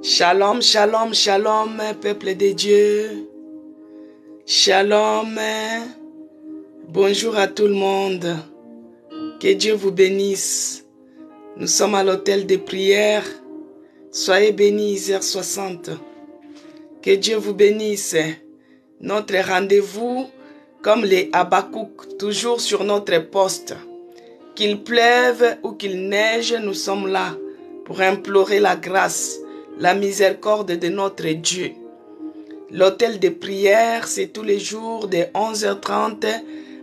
Shalom, shalom, shalom, peuple de Dieu. Shalom. Bonjour à tout le monde. Que Dieu vous bénisse. Nous sommes à l'hôtel de prière. Soyez bénis, Isaiah 60. Que Dieu vous bénisse. Notre rendez-vous, comme les Habakkuk, toujours sur notre poste. Qu'il pleuve ou qu'il neige, nous sommes là pour implorer la grâce, la miséricorde de notre Dieu. L'hôtel de prière, c'est tous les jours de 11h30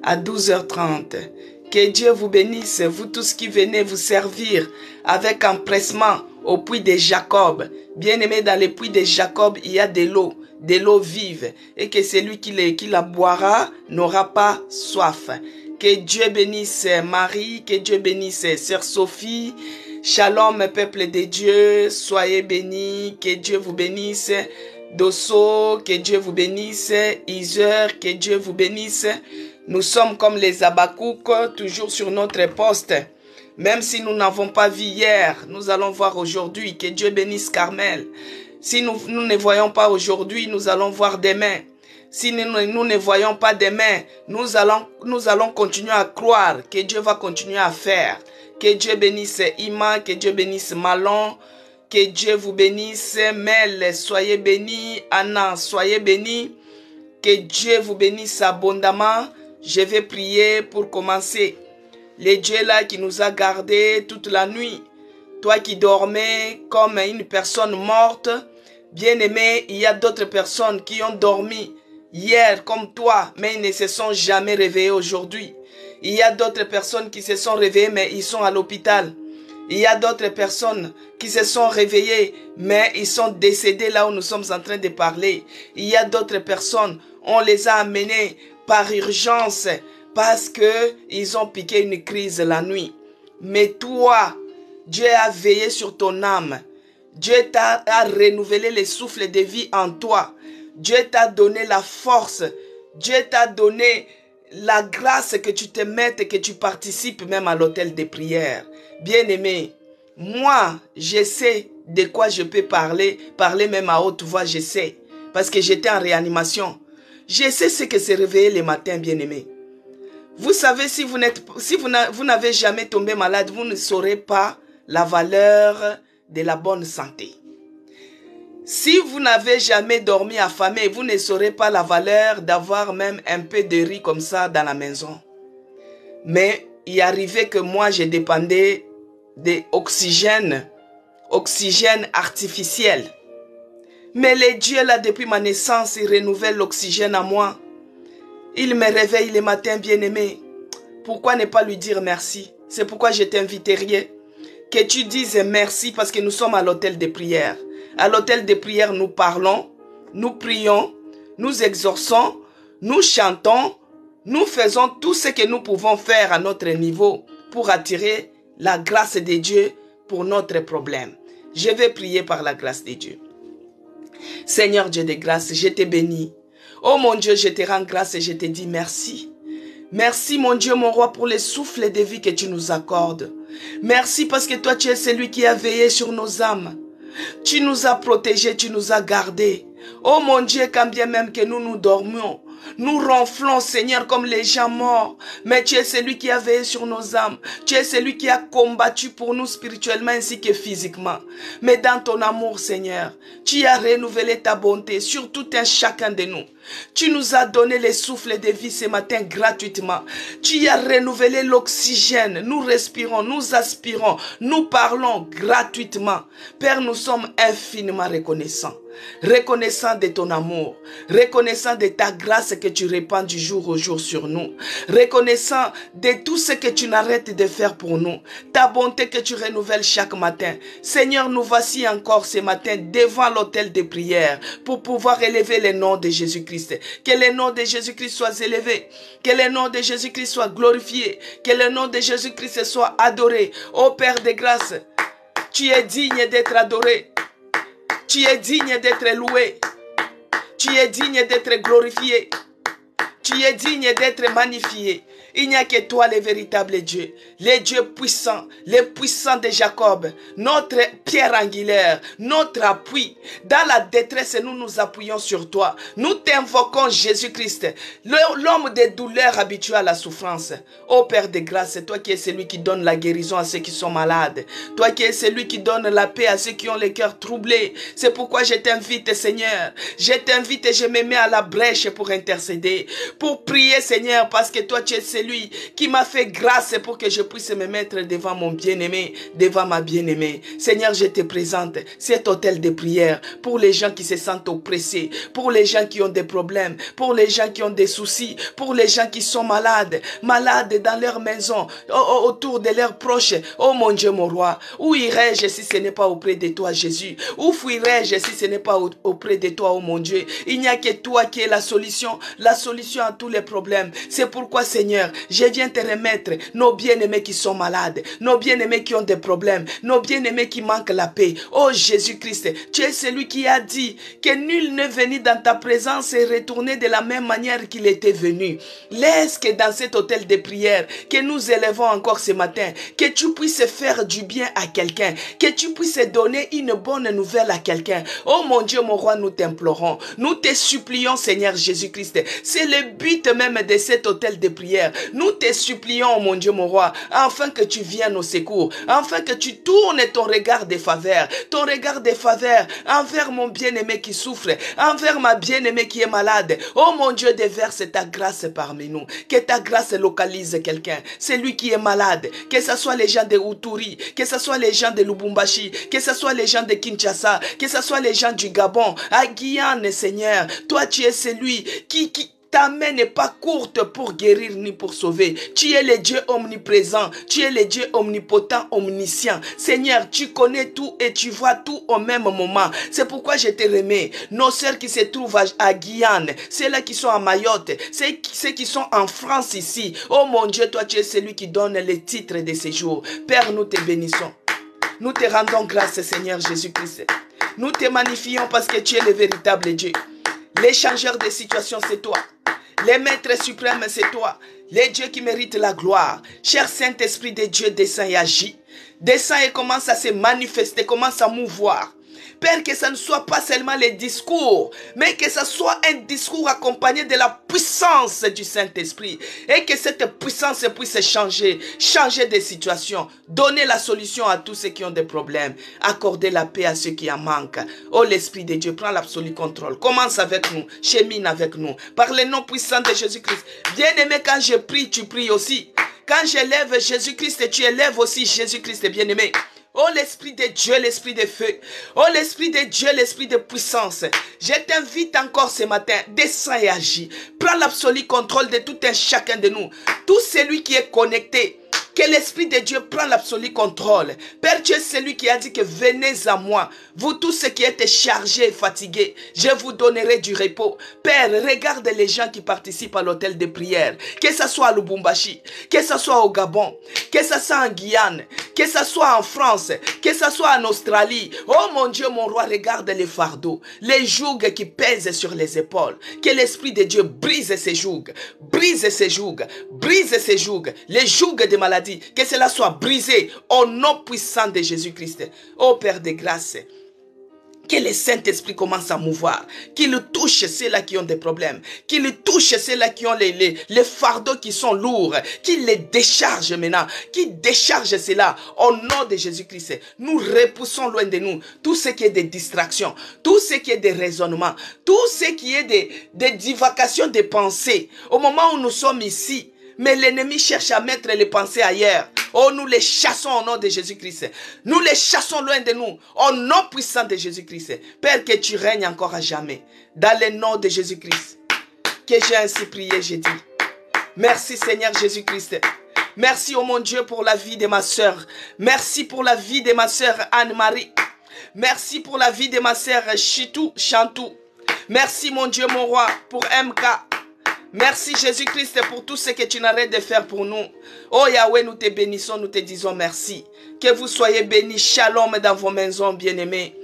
à 12h30. Que Dieu vous bénisse, vous tous qui venez vous servir avec empressement au puits de Jacob. Bien-aimé, dans le puits de Jacob, il y a de l'eau vive, et que celui qui la boira n'aura pas soif. Que Dieu bénisse Marie, que Dieu bénisse Sœur Sophie. Shalom, peuple de Dieu, soyez bénis, que Dieu vous bénisse. Dosso, que Dieu vous bénisse. Iser, que Dieu vous bénisse. Nous sommes comme les Habakkuk, toujours sur notre poste. Même si nous n'avons pas vu hier, nous allons voir aujourd'hui. Que Dieu bénisse Carmel. Si nous ne voyons pas aujourd'hui, nous allons voir demain. Si nous ne voyons pas demain, nous allons continuer à croire que Dieu va continuer à faire. Que Dieu bénisse Ima, que Dieu bénisse Malon, que Dieu vous bénisse. Mel, soyez bénis. Anna, soyez bénis. Que Dieu vous bénisse abondamment. Je vais prier pour commencer. Le Dieu là qui nous a gardés toute la nuit. Toi qui dormais comme une personne morte. Bien-aimé, il y a d'autres personnes qui ont dormi hier comme toi, mais ils ne se sont jamais réveillés aujourd'hui. Il y a d'autres personnes qui se sont réveillées, mais ils sont à l'hôpital. Il y a d'autres personnes qui se sont réveillées, mais ils sont décédés là où nous sommes en train de parler. Il y a d'autres personnes, on les a amenés par urgence parce que ils ont piqué une crise la nuit. Mais toi, Dieu a veillé sur ton âme. Dieu a renouvelé le souffle de vie en toi. Dieu t'a donné la force. Dieu t'a donné la grâce que tu te mettes et que tu participes même à l'hôtel de prière. Bien-aimé, moi, je sais de quoi je peux parler même à haute voix, je sais. Parce que j'étais en réanimation. Je sais ce que c'est réveiller le matin, bien-aimé. Vous savez, si vous n'avez jamais tombé malade, vous ne saurez pas la valeur de la bonne santé. Si vous n'avez jamais dormi affamé, vous ne saurez pas la valeur d'avoir même un peu de riz comme ça dans la maison. Mais il arrivait que moi, je dépendais d'oxygène, oxygène artificiel. Mais le Dieu là, depuis ma naissance, il renouvelle l'oxygène à moi. Il me réveille le matin, bien-aimé. Pourquoi ne pas lui dire merci? C'est pourquoi je t'inviterai que tu dises merci parce que nous sommes à l'hôtel de prière. À l'hôtel de prière, nous parlons, nous prions, nous exauçons, nous chantons, nous faisons tout ce que nous pouvons faire à notre niveau pour attirer la grâce de Dieu pour notre problème. Je vais prier par la grâce de Dieu. Seigneur Dieu de grâce, je te bénis. Oh mon Dieu, je te rends grâce et je te dis merci. Merci mon Dieu, mon roi, pour les souffles de vie que tu nous accordes. Merci parce que toi, tu es celui qui a veillé sur nos âmes. Tu nous as protégés, tu nous as gardés. Oh mon Dieu, quand bien même que nous dormions, nous ronflons, Seigneur, comme les gens morts. Mais tu es celui qui a veillé sur nos âmes. Tu es celui qui a combattu pour nous spirituellement ainsi que physiquement. Mais dans ton amour, Seigneur, tu as renouvelé ta bonté sur tout un chacun de nous. Tu nous as donné le souffle de vie ce matin gratuitement. Tu as renouvelé l'oxygène. Nous respirons, nous aspirons, nous parlons gratuitement. Père, nous sommes infiniment reconnaissants. Reconnaissant de ton amour, reconnaissant de ta grâce que tu répands du jour au jour sur nous, reconnaissant de tout ce que tu n'arrêtes de faire pour nous, ta bonté que tu renouvelles chaque matin. Seigneur, nous voici encore ce matin devant l'autel de prière pour pouvoir élever le nom de Jésus-Christ. Que le nom de Jésus-Christ soit élevé, que le nom de Jésus-Christ soit glorifié, que le nom de Jésus-Christ soit adoré. Ô Père de grâce, tu es digne d'être adoré. Tu es digne d'être loué. Tu es digne d'être glorifié. Tu es digne d'être magnifié. Il n'y a que toi le véritable Dieu, le Dieu puissant, le puissant de Jacob, notre pierre angulaire, notre appui. Dans la détresse, nous nous appuyons sur toi. Nous t'invoquons Jésus-Christ, l'homme des douleurs habitué à la souffrance. Ô Père de grâce, toi qui es celui qui donne la guérison à ceux qui sont malades, toi qui es celui qui donne la paix à ceux qui ont le cœur troublé. C'est pourquoi je t'invite, Seigneur. Je t'invite et je me mets à la brèche pour intercéder, pour prier, Seigneur, parce que toi tu es celui qui m'a fait grâce pour que je puisse me mettre devant mon bien-aimé, devant ma bien-aimée. Seigneur, je te présente cet hôtel de prière pour les gens qui se sentent oppressés, pour les gens qui ont des problèmes, pour les gens qui ont des soucis, pour les gens qui sont malades, malades dans leur maison, autour de leurs proches. Oh mon Dieu, mon roi, où irais-je si ce n'est pas auprès de toi, Jésus? Où fuirais-je si ce n'est pas auprès de toi, oh mon Dieu? Il n'y a que toi qui es la solution à tous les problèmes. C'est pourquoi, Seigneur, je viens te remettre nos bien-aimés qui sont malades, nos bien-aimés qui ont des problèmes, nos bien-aimés qui manquent la paix. Oh Jésus-Christ, tu es celui qui a dit que nul n'est venu dans ta présence et retourné de la même manière qu'il était venu. Laisse que dans cet hôtel de prière que nous élevons encore ce matin, que tu puisses faire du bien à quelqu'un, que tu puisses donner une bonne nouvelle à quelqu'un. Oh mon Dieu, mon roi, nous t'implorons, nous te supplions, Seigneur Jésus-Christ. C'est le but même de cet hôtel de prière. Nous te supplions, mon Dieu, mon roi, afin que tu viennes au secours, afin que tu tournes ton regard de faveur envers mon bien-aimé qui souffre, envers ma bien-aimée qui est malade. Oh mon Dieu, déverse ta grâce parmi nous, que ta grâce localise quelqu'un, celui qui est malade, que ce soit les gens de Uturi, que ce soit les gens de Lubumbashi, que ce soit les gens de Kinshasa, que ce soit les gens du Gabon, à Guyane, Seigneur, toi tu es celui qui ta main n'est pas courte pour guérir ni pour sauver. Tu es le Dieu omniprésent. Tu es le Dieu omnipotent, omniscient. Seigneur, tu connais tout et tu vois tout au même moment. C'est pourquoi je te remets nos sœurs qui se trouvent à Guyane, celles qui sont à Mayotte, ceux qui sont en France ici. Oh mon Dieu, toi tu es celui qui donne les titres de séjour. Père, nous te bénissons. Nous te rendons grâce, Seigneur Jésus-Christ. Nous te magnifions parce que tu es le véritable Dieu. L'échangeur des situations, c'est toi. Le maître suprême, c'est toi. Le Dieu qui mérite la gloire. Cher Saint-Esprit de Dieu, descends et agis. Descends et commence à se manifester, commence à mouvoir. Père, que ça ne soit pas seulement les discours, mais que ça soit un discours accompagné de la puissance du Saint-Esprit. Et que cette puissance puisse changer des situations, donner la solution à tous ceux qui ont des problèmes, accorder la paix à ceux qui en manquent. Oh, l'Esprit de Dieu, prends l'absolu contrôle. Commence avec nous, chemine avec nous, par le nom puissant de Jésus-Christ. Bien-aimé, quand je prie, tu pries aussi. Quand j'élève Jésus-Christ, tu élèves aussi Jésus-Christ, bien-aimé. Oh l'Esprit de Dieu, l'Esprit de feu. Oh l'Esprit de Dieu, l'Esprit de puissance. Je t'invite encore ce matin, descends et agis. Prends l'absolu contrôle de tout un chacun de nous. Tout celui qui est connecté. Que l'Esprit de Dieu prend l'absolu contrôle. Père, tu es celui qui a dit que venez à moi, vous tous ceux qui êtes chargés et fatigués, je vous donnerai du repos. Père, regarde les gens qui participent à l'hôtel de prière, que ce soit à Lubumbashi, que ce soit au Gabon, que ce soit en Guyane, que ce soit en France, que ce soit en Australie. Oh mon Dieu, mon roi, regarde les fardeaux, les jougs qui pèsent sur les épaules. Que l'Esprit de Dieu brise ces jougs, brise ces jougs, brise ces jougs, les jougs de maladie. Que cela soit brisé au nom puissant de Jésus-Christ. Ô Père de grâce, que le Saint-Esprit commence à mouvoir, qu'il touche ceux-là qui ont des problèmes, qu'il touche ceux-là qui ont les fardeaux qui sont lourds, qu'il les décharge maintenant, qu'il décharge cela au nom de Jésus-Christ. Nous repoussons loin de nous tout ce qui est des distractions, tout ce qui est des raisonnements, tout ce qui est des divagations de pensées. Au moment où nous sommes ici, mais l'ennemi cherche à mettre les pensées ailleurs. Oh, nous les chassons au nom de Jésus-Christ. Nous les chassons loin de nous, au nom puissant de Jésus-Christ. Père, que tu règnes encore à jamais. Dans le nom de Jésus-Christ. Que j'ai ainsi prié, j'ai dit. Merci Seigneur Jésus-Christ. Merci, oh mon Dieu, pour la vie de ma sœur. Merci pour la vie de ma sœur Anne-Marie. Merci pour la vie de ma sœur Chitou Chantou. Merci, mon Dieu, mon roi, pour MK. Merci Jésus-Christ pour tout ce que tu n'arrêtes de faire pour nous. Oh Yahweh, nous te bénissons, nous te disons merci. Que vous soyez bénis, shalom dans vos maisons, bien-aimés.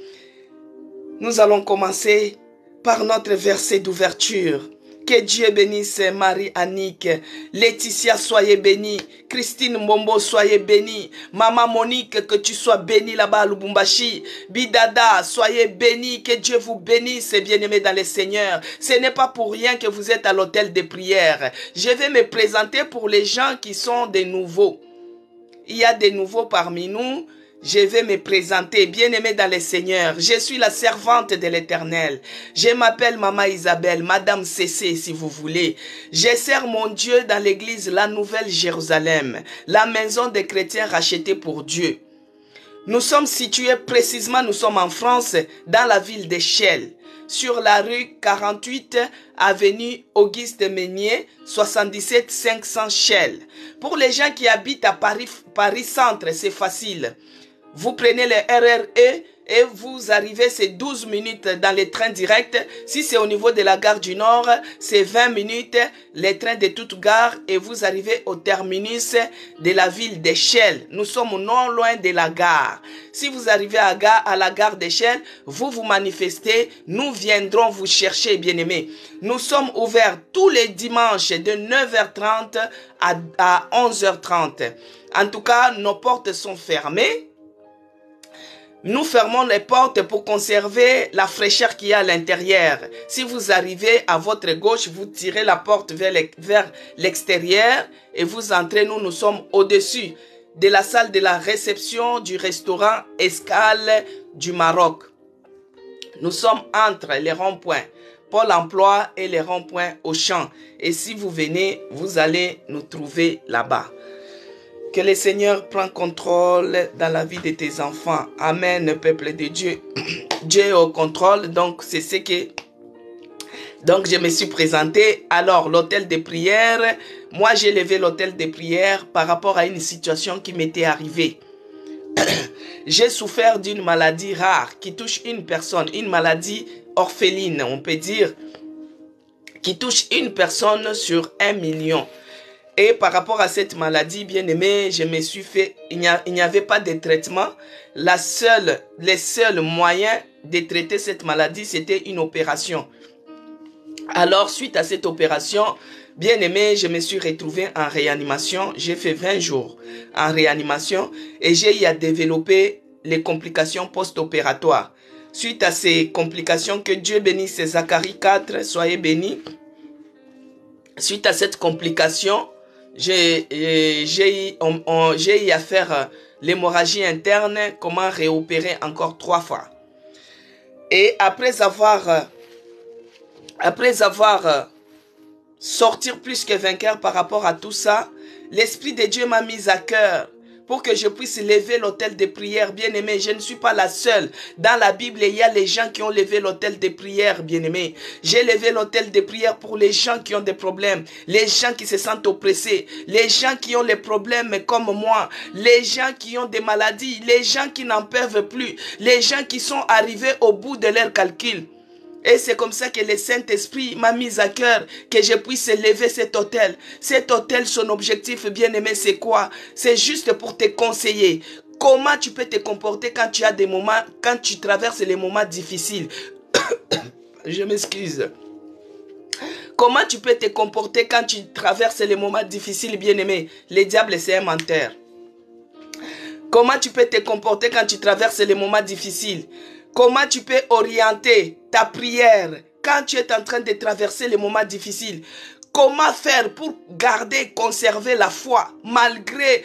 Nous allons commencer par notre verset d'ouverture Que Dieu bénisse Marie-Annick. Laetitia, soyez bénie. Christine Mbombo, soyez bénie. Maman Monique, que tu sois bénie là-bas à Lubumbashi. Bidada, soyez bénie. Que Dieu vous bénisse, bien-aimés dans le Seigneur. Ce n'est pas pour rien que vous êtes à l'hôtel de prière. Je vais me présenter pour les gens qui sont des nouveaux. Il y a des nouveaux parmi nous. Je vais me présenter, bien-aimé dans le Seigneur. Je suis la servante de l'Éternel. Je m'appelle Maman Isabelle, Madame Cécé si vous voulez. Je sers mon Dieu dans l'église La Nouvelle Jérusalem, la maison des chrétiens rachetés pour Dieu. Nous sommes situés précisément, nous sommes en France, dans la ville de Chelles, sur la rue 48, avenue Auguste Meunier, 77 500 Chelles. Pour les gens qui habitent à Paris Centre, c'est facile. Vous prenez le RRE et vous arrivez, c'est 12 minutes dans les trains directs. Si c'est au niveau de la gare du Nord, c'est 20 minutes, les trains de toute gare et vous arrivez au terminus de la ville de Chelles. Nous sommes non loin de la gare. Si vous arrivez à la gare de Chelles, vous vous manifestez, nous viendrons vous chercher, bien-aimés. Nous sommes ouverts tous les dimanches de 9h30 à 11h30. En tout cas, nos portes sont fermées. Nous fermons les portes pour conserver la fraîcheur qu'il y a à l'intérieur. Si vous arrivez à votre gauche, vous tirez la porte vers l'extérieur et vous entrez. Nous sommes au-dessus de la salle de la réception du restaurant Escale du Maroc. Nous sommes entre les ronds-points Pôle emploi et les ronds-points Auchan. Et si vous venez, vous allez nous trouver là-bas. Que le Seigneur prenne contrôle dans la vie de tes enfants. Amen, peuple de Dieu. Dieu est au contrôle, donc c'est ce que... Donc je me suis présenté. Alors, l'hôtel de prière, moi j'ai levé l'hôtel de prière par rapport à une situation qui m'était arrivée. J'ai souffert d'une maladie rare qui touche une personne, une maladie orpheline, on peut dire, qui touche une personne sur 1 million. Et par rapport à cette maladie, bien aimé, je me suis fait, il n'y avait pas de traitement. Les seuls moyens de traiter cette maladie, c'était une opération. Alors, suite à cette opération, bien aimé, je me suis retrouvé en réanimation. J'ai fait 20 jours en réanimation et j'ai eu à développer les complications post-opératoires. Suite à ces complications, que Dieu bénisse Zacharie 4, soyez bénis. Suite à cette complication, j'ai eu à faire l'hémorragie interne, comment réopérer encore 3 fois. Et après avoir sorti plus que vainqueur par rapport à tout ça, l'Esprit de Dieu m'a mis à cœur pour que je puisse lever l'autel de prière, bien-aimé. Je ne suis pas la seule. Dans la Bible, il y a les gens qui ont levé l'autel de prière, bien-aimé. J'ai levé l'autel de prière pour les gens qui ont des problèmes, les gens qui se sentent oppressés, les gens qui ont les problèmes comme moi, les gens qui ont des maladies, les gens qui n'en peuvent plus, les gens qui sont arrivés au bout de leurs calculs. Et c'est comme ça que le Saint-Esprit m'a mis à cœur que je puisse lever cet autel. Cet autel, son objectif, bien-aimé, c'est quoi? C'est juste pour te conseiller. Comment tu peux te comporter quand tu as des moments, quand tu traverses les moments difficiles. Je m'excuse. Comment tu peux te comporter quand tu traverses les moments difficiles, bien-aimé? Le diable, c'est un menteur. Comment tu peux te comporter quand tu traverses les moments difficiles? Comment tu peux orienter ta prière quand tu es en train de traverser les moments difficiles? Comment faire pour garder, conserver la foi malgré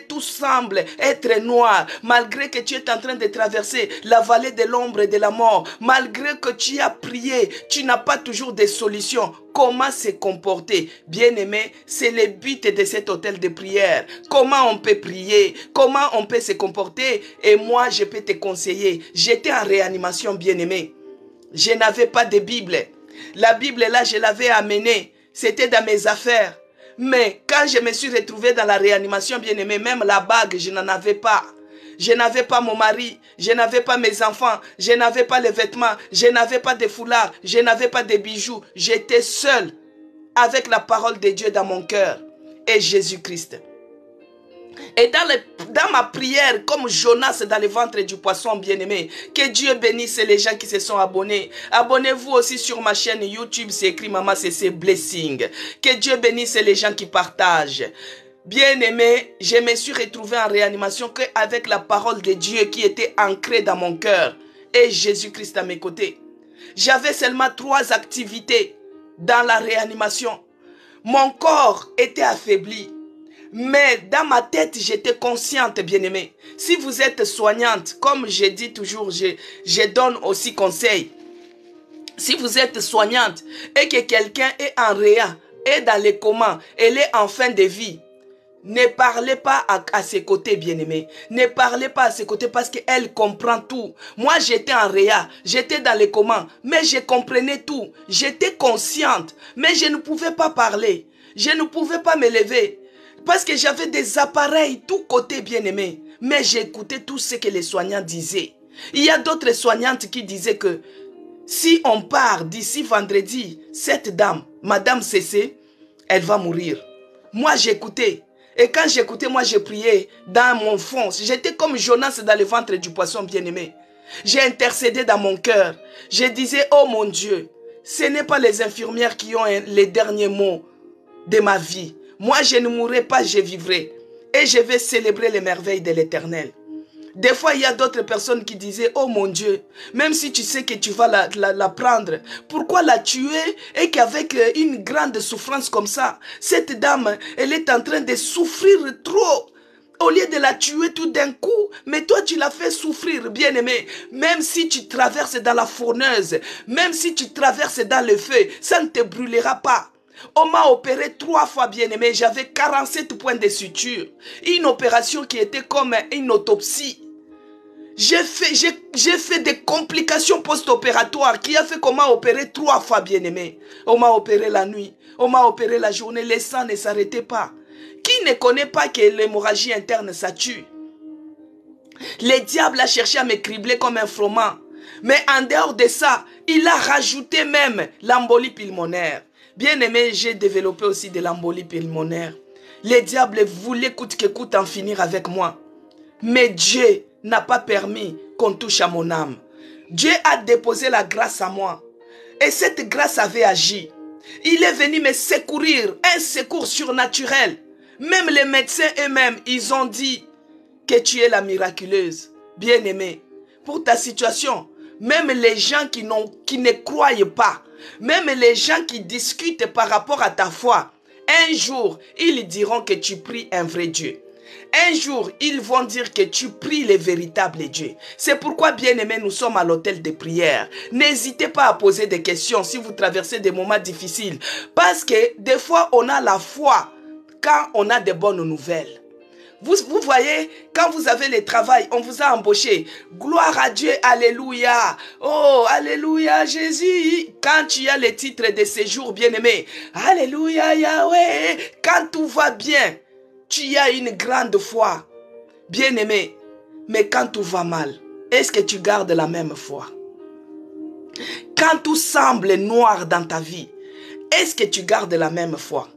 tout semble être noir, malgré que tu es en train de traverser la vallée de l'ombre et de la mort, malgré que tu as prié, tu n'as pas toujours des solutions. Comment se comporter? Bien-aimé, c'est le but de cet hôtel de prière. Comment on peut prier? Comment on peut se comporter? Et moi, je peux te conseiller. J'étais en réanimation, bien-aimé. Je n'avais pas de Bible. La Bible, là, je l'avais amenée. C'était dans mes affaires. Mais quand je me suis retrouvé dans la réanimation, bien-aimé, même la bague, je n'en avais pas. Je n'avais pas mon mari, je n'avais pas mes enfants, je n'avais pas les vêtements, je n'avais pas de foulard, je n'avais pas de bijoux. J'étais seul avec la parole de Dieu dans mon cœur et Jésus-Christ. Et dans ma prière, comme Jonas dans le ventre du poisson bien-aimé, que Dieu bénisse les gens qui se sont abonnés. Abonnez-vous aussi sur ma chaîne YouTube, c'est écrit Maman CC Blessing. Que Dieu bénisse les gens qui partagent. Bien-aimé, je me suis retrouvé en réanimation qu'avec la parole de Dieu qui était ancrée dans mon cœur et Jésus-Christ à mes côtés. J'avais seulement 3 activités dans la réanimation. Mon corps était affaibli. Mais dans ma tête, j'étais consciente, bien-aimée. Si vous êtes soignante, comme je dis toujours, je donne aussi conseil. Si vous êtes soignante et que quelqu'un est en réa, est dans les comas, elle est en fin de vie, ne parlez pas à ses côtés, bien-aimés. Ne parlez pas à ses côtés parce qu'elle comprend tout. Moi, j'étais en réa, j'étais dans les comas, mais je comprenais tout. J'étais consciente, mais je ne pouvais pas parler. Je ne pouvais pas me lever. Parce que j'avais des appareils tous côtés, bien-aimés. Mais j'écoutais tout ce que les soignants disaient. Il y a d'autres soignantes qui disaient que si on part d'ici vendredi, cette dame, Madame CC, elle va mourir. Moi, j'écoutais. Et quand j'écoutais, moi, je priais dans mon fond. J'étais comme Jonas dans le ventre du poisson bien-aimé. J'ai intercédé dans mon cœur. Je disais, oh mon Dieu, ce n'est pas les infirmières qui ont les derniers mots de ma vie. Moi, je ne mourrai pas, je vivrai. Et je vais célébrer les merveilles de l'Éternel. Des fois, il y a d'autres personnes qui disaient, oh mon Dieu, même si tu sais que tu vas la prendre, pourquoi la tuer et qu'avec une grande souffrance comme ça, cette dame, elle est en train de souffrir trop. Au lieu de la tuer tout d'un coup, mais toi tu la fais souffrir, bien-aimé. Même si tu traverses dans la fourneuse, même si tu traverses dans le feu, ça ne te brûlera pas. On m'a opéré 3 fois, bien-aimé. J'avais 47 points de suture. Une opération qui était comme une autopsie. J'ai fait des complications post-opératoires qui a fait qu'on m'a opéré 3 fois, bien-aimé. On m'a opéré la nuit, on m'a opéré la journée, les sangs ne s'arrêtaient pas. Qui ne connaît pas que l'hémorragie interne, ça tue? Le diable a cherché à me cribler comme un froment. Mais en dehors de ça, il a rajouté même l'embolie pulmonaire. Bien-aimé, j'ai développé aussi de l'embolie pulmonaire. Le diable voulait coûte que coûte en finir avec moi. Mais Dieu n'a pas permis qu'on touche à mon âme. Dieu a déposé la grâce à moi. Et cette grâce avait agi. Il est venu me secourir, un secours surnaturel. Même les médecins eux-mêmes, ils ont dit que tu es la miraculeuse. Bien-aimée, pour ta situation, même les gens qui ne croient pas, même les gens qui discutent par rapport à ta foi, un jour, ils diront que tu pries un vrai Dieu. Un jour, ils vont dire que tu pries le véritable Dieu. C'est pourquoi, bien-aimés, nous sommes à l'hôtel de prière. N'hésitez pas à poser des questions si vous traversez des moments difficiles. Parce que des fois, on a la foi quand on a de bonnes nouvelles. Vous voyez, quand vous avez le travail, on vous a embauché. Gloire à Dieu, alléluia. Oh, alléluia, Jésus. Quand tu as le titre de séjour, bien-aimé, alléluia, Yahweh. Quand tout va bien, tu as une grande foi, bien-aimé. Mais quand tout va mal, est-ce que tu gardes la même foi? Quand tout semble noir dans ta vie, est-ce que tu gardes la même foi?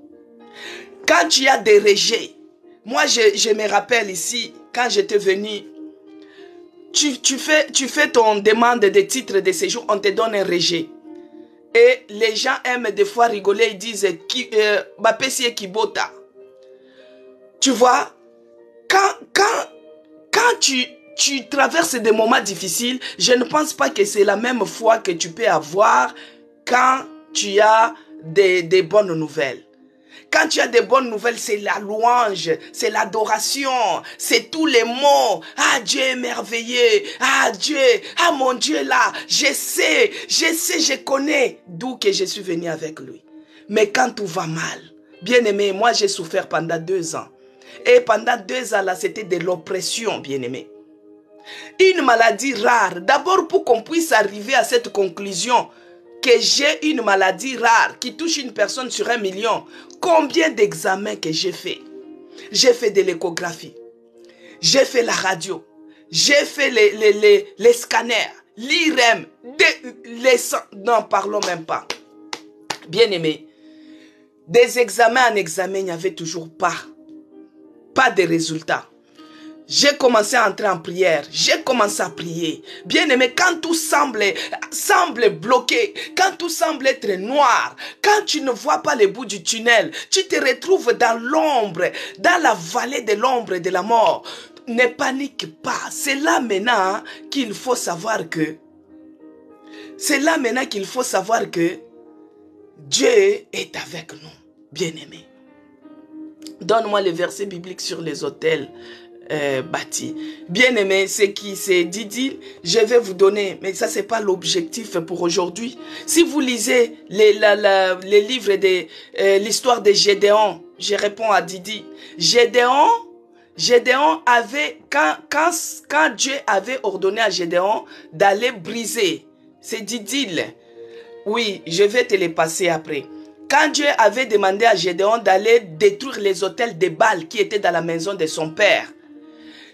Quand tu as des rejets, moi je me rappelle ici, quand j'étais venu, tu fais ton demande de titre de séjour, on te donne un rejet. Et les gens aiment des fois rigoler, ils disent Bapesi Kibota. Tu vois, quand tu traverses des moments difficiles, je ne pense pas que c'est la même foi que tu peux avoir quand tu as des bonnes nouvelles. Quand tu as des bonnes nouvelles, c'est la louange, c'est l'adoration, c'est tous les mots. Ah, Dieu est merveilleux. Ah, Dieu, ah, mon Dieu là, je sais, je connais d'où que je suis venu avec lui. Mais quand tout va mal, bien aimé, moi j'ai souffert pendant 2 ans. Et pendant 2 ans là, c'était de l'oppression, bien aimé. Une maladie rare. D'abord pour qu'on puisse arriver à cette conclusion que j'ai une maladie rare qui touche une personne sur 1 million. Combien d'examens que j'ai fait? J'ai fait de l'échographie. J'ai fait la radio. J'ai fait les scanners, l'IRM, n'en parlons même pas. Bien aimé, des examens en examen, il n'y avait toujours pas pas de résultats. J'ai commencé à entrer en prière. J'ai commencé à prier. Bien-aimé, quand tout semble bloqué, quand tout semble être noir, quand tu ne vois pas le bout du tunnel, tu te retrouves dans l'ombre, dans la vallée de l'ombre et de la mort. Ne panique pas. C'est là maintenant qu'il faut savoir que Dieu est avec nous, bien-aimé. Donne-moi le verset biblique sur les autels bâtis. Bien-aimé, c'est qui? C'est Didi. Je vais vous donner, mais ça, c'est pas l'objectif pour aujourd'hui. Si vous lisez les livres de l'histoire de Gédéon, je réponds à Didi. Gédéon avait, quand Dieu avait ordonné à Gédéon d'aller briser, c'est Didi. Oui, je vais te les passer après. Quand Dieu avait demandé à Gédéon d'aller détruire les autels de Baal qui étaient dans la maison de son père,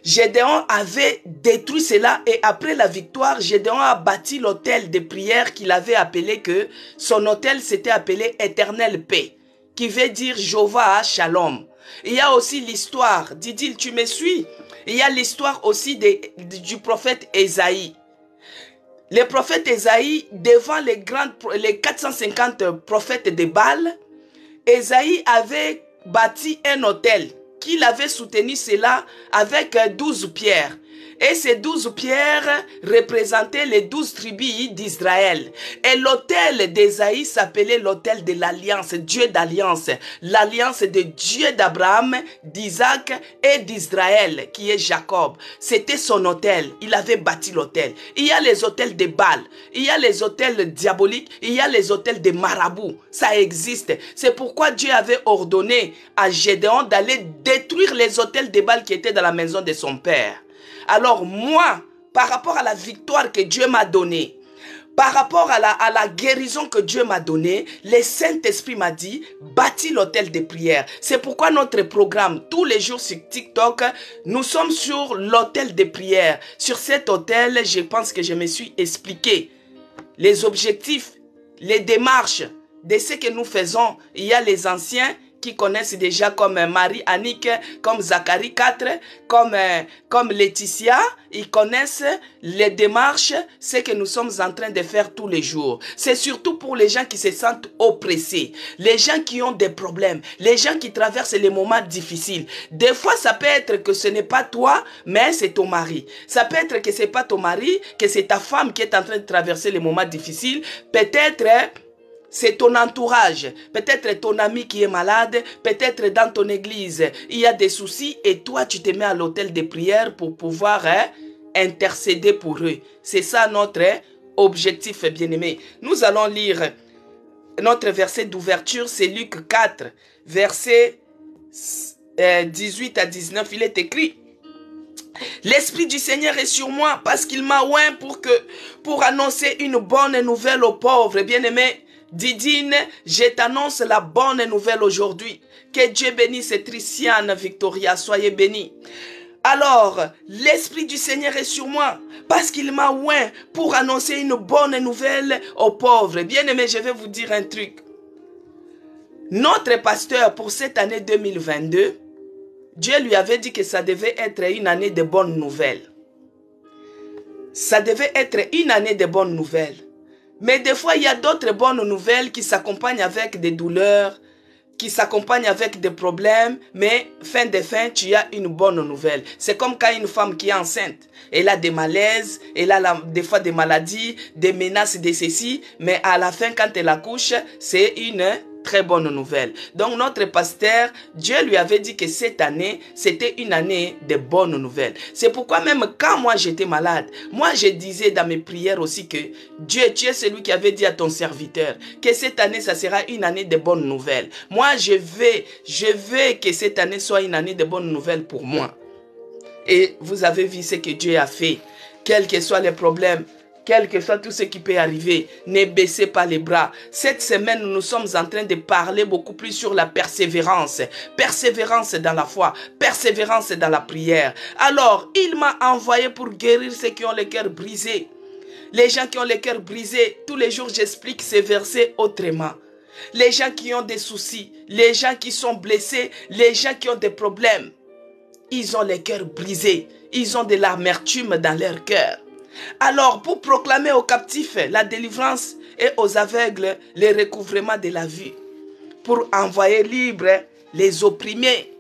Gédéon avait détruit cela et après la victoire, Gédéon a bâti l'autel de prière qu'il avait appelé que son autel s'était appelé Éternelle Paix, qui veut dire Jéhovah Shalom. Il y a aussi l'histoire, Didil, tu me suis? Il y a l'histoire aussi du prophète Ésaïe. Le prophète Ésaïe, devant les 450 prophètes de Baal, Ésaïe avait bâti un autel qu'il avait soutenu cela avec 12 pierres. Et ces 12 pierres représentaient les 12 tribus d'Israël. Et l'autel d'Ésaïe s'appelait l'autel de l'alliance, Dieu d'alliance. L'alliance de Dieu d'Abraham, d'Isaac et d'Israël, qui est Jacob. C'était son autel. Il avait bâti l'autel. Il y a les autels de Baal. Il y a les autels diaboliques. Il y a les autels de marabouts. Ça existe. C'est pourquoi Dieu avait ordonné à Gédéon d'aller détruire les autels de Baal qui étaient dans la maison de son père. Alors moi, par rapport à la victoire que Dieu m'a donnée, par rapport à la guérison que Dieu m'a donnée, le Saint-Esprit m'a dit, bâtis l'autel de prière. C'est pourquoi notre programme, tous les jours sur TikTok, nous sommes sur l'autel de prière. Sur cet autel, je pense que je me suis expliqué les objectifs, les démarches de ce que nous faisons. Il y a les anciens qui connaissent déjà comme Marie-Annick, comme Zacharie 4, comme Laetitia, ils connaissent les démarches, ce que nous sommes en train de faire tous les jours. C'est surtout pour les gens qui se sentent oppressés, les gens qui ont des problèmes, les gens qui traversent les moments difficiles. Des fois, ça peut être que ce n'est pas toi, mais c'est ton mari. Ça peut être que ce n'est pas ton mari, que c'est ta femme qui est en train de traverser les moments difficiles. Peut-être c'est ton entourage, peut-être ton ami qui est malade, peut-être dans ton église, il y a des soucis et toi tu te mets à l'autel de prière pour pouvoir intercéder pour eux. C'est ça notre objectif, bien-aimé. Nous allons lire notre verset d'ouverture, c'est Luc 4, verset 18 à 19, il est écrit: l'Esprit du Seigneur est sur moi parce qu'il m'a oint pour annoncer une bonne nouvelle aux pauvres. Bien-aimé, Didine, je t'annonce la bonne nouvelle aujourd'hui. Que Dieu bénisse Tristiane Victoria, soyez bénis. Alors, l'Esprit du Seigneur est sur moi parce qu'il m'a oint pour annoncer une bonne nouvelle aux pauvres. Bien-aimé, je vais vous dire un truc. Notre pasteur pour cette année 2022, Dieu lui avait dit que ça devait être une année de bonnes nouvelles. Ça devait être une année de bonnes nouvelles. Mais des fois, il y a d'autres bonnes nouvelles qui s'accompagnent avec des douleurs, qui s'accompagnent avec des problèmes, mais fin de fin, tu as une bonne nouvelle. C'est comme quand une femme qui est enceinte, elle a des malaises, elle a des fois des maladies, des menaces de ceci, mais à la fin, quand elle accouche, c'est une très bonne nouvelle. Donc notre pasteur, Dieu lui avait dit que cette année, c'était une année de bonnes nouvelles. C'est pourquoi même quand moi j'étais malade, moi je disais dans mes prières aussi que Dieu, tu es celui qui avait dit à ton serviteur que cette année, ça sera une année de bonnes nouvelles. Moi je veux que cette année soit une année de bonnes nouvelles pour moi. Et vous avez vu ce que Dieu a fait. Quels que soient les problèmes, quel que soit tout ce qui peut arriver, ne baissez pas les bras. Cette semaine, nous sommes en train de parler beaucoup plus sur la persévérance. Persévérance dans la foi, persévérance dans la prière. Alors, il m'a envoyé pour guérir ceux qui ont le cœur brisé. Les gens qui ont le cœur brisé, tous les jours, j'explique ces versets autrement. Les gens qui ont des soucis, les gens qui sont blessés, les gens qui ont des problèmes. ils ont les cœurs brisés. Ils ont de l'amertume dans leur cœur. Alors, pour proclamer aux captifs la délivrance et aux aveugles le recouvrement de la vue, pour envoyer libres les opprimés.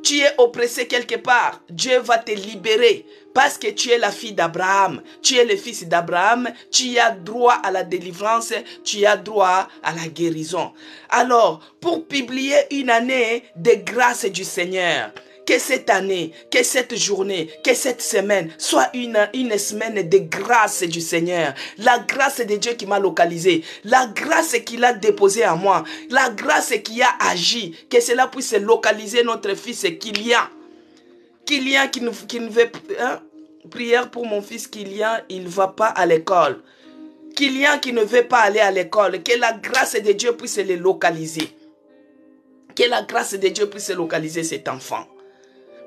Tu es oppressé quelque part, Dieu va te libérer parce que tu es la fille d'Abraham, tu es le fils d'Abraham, tu as droit à la délivrance, tu as droit à la guérison. Alors, pour publier une année de grâce du Seigneur, que cette année, que cette journée, que cette semaine soit une semaine de grâce du Seigneur. La grâce de Dieu qui m'a localisé, la grâce qu'il a déposée en moi, la grâce qui a agi, que cela puisse localiser notre fils Kylian. Kylian qui ne veut... prière pour mon fils Kylian, il ne va pas à l'école. Kylian qui ne veut pas aller à l'école, que la grâce de Dieu puisse le localiser. Que la grâce de Dieu puisse localiser cet enfant.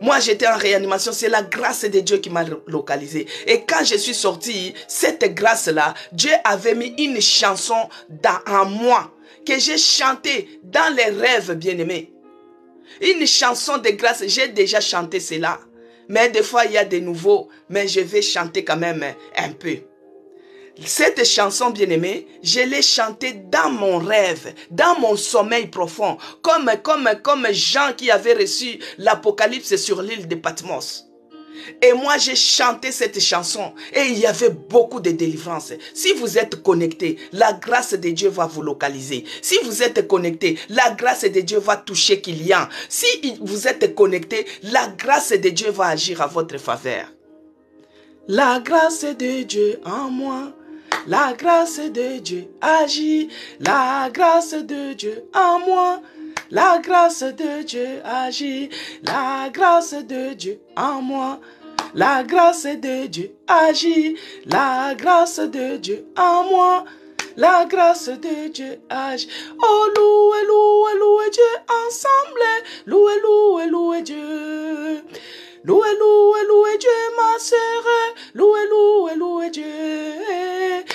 Moi, j'étais en réanimation, c'est la grâce de Dieu qui m'a localisé. Et quand je suis sorti, cette grâce-là, Dieu avait mis une chanson en moi, que j'ai chantée dans les rêves, bien-aimés. Une chanson de grâce, j'ai déjà chanté cela. Mais des fois, il y a des nouveaux, mais je vais chanter quand même un peu. Cette chanson bien-aimée, je l'ai chantée dans mon rêve, dans mon sommeil profond, comme Jean qui avait reçu l'Apocalypse sur l'île de Patmos. Et moi, j'ai chanté cette chanson et il y avait beaucoup de délivrance. Si vous êtes connecté, la grâce de Dieu va vous localiser. Si vous êtes connecté, la grâce de Dieu va toucher Kylian. Si vous êtes connecté, la grâce de Dieu va agir à votre faveur. La grâce de Dieu en moi. La grâce de Dieu agit, la grâce de Dieu en moi. La grâce de Dieu agit, la grâce de Dieu en moi. La grâce de Dieu agit, la grâce de Dieu en moi. La grâce de Dieu agit. Oh, louez, louez, louez Dieu ensemble. Louez, louez, louez Dieu. Louez, louez, louez Dieu, ma sœur. Louez, louez, louez Dieu.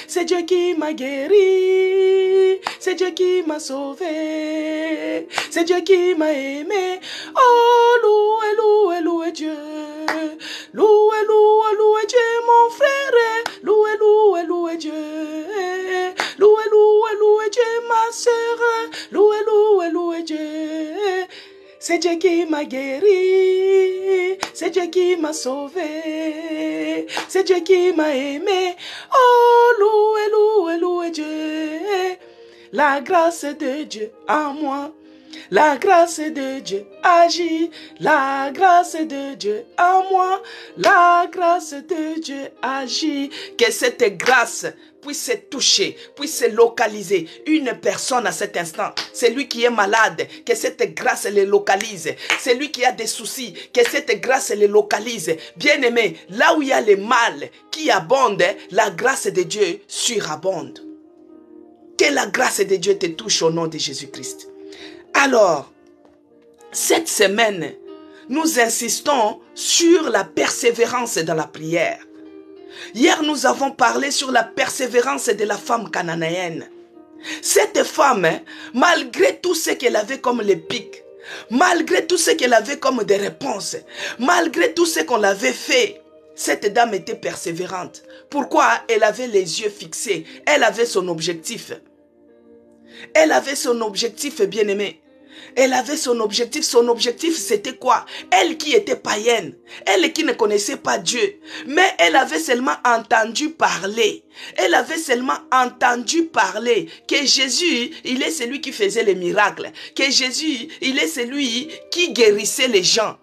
C'est Dieu qui m'a guéri. C'est Dieu qui m'a sauvé. C'est Dieu qui m'a aimé. Oh, louez, louez, louez Dieu. Louez, louez, louez Dieu, mon frère. Louez, louez, louez Dieu. Louez, louez, louez Dieu, ma sœur. Louez, louez, louez Dieu. C'est Dieu qui m'a guéri, c'est Dieu qui m'a sauvé, c'est Dieu qui m'a aimé. Oh, louez, louez, louez Dieu, la grâce de Dieu en moi. La grâce de Dieu agit, la grâce de Dieu en moi, la grâce de Dieu agit. Que cette grâce puisse toucher, puisse localiser une personne à cet instant. C'est lui qui est malade, que cette grâce le localise. C'est lui qui a des soucis, que cette grâce le localise. Bien-aimé, là où il y a le mal qui abonde, la grâce de Dieu surabonde. Que la grâce de Dieu te touche au nom de Jésus-Christ. Alors, cette semaine, nous insistons sur la persévérance dans la prière. Hier, nous avons parlé sur la persévérance de la femme cananéenne. Cette femme, malgré tout ce qu'elle avait comme les pics, malgré tout ce qu'elle avait comme des réponses, malgré tout ce qu'on l'avait fait, cette dame était persévérante. Pourquoi? Elle avait les yeux fixés. Elle avait son objectif. Elle avait son objectif, bien-aimé. Elle avait son objectif. Son objectif, c'était quoi? Elle qui était païenne. Elle qui ne connaissait pas Dieu. Mais elle avait seulement entendu parler. Elle avait seulement entendu parler que Jésus, il est celui qui faisait les miracles. Que Jésus, il est celui qui guérissait les gens.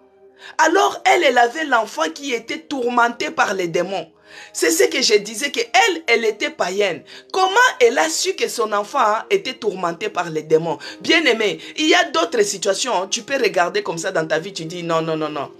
Alors, elle avait l'enfant qui était tourmenté par les démons. C'est ce que je disais, qu'elle était païenne. Comment elle a su que son enfant était tourmenté par les démons? Bien aimé, il y a d'autres situations, tu peux regarder comme ça dans ta vie, tu dis non, non, non, non.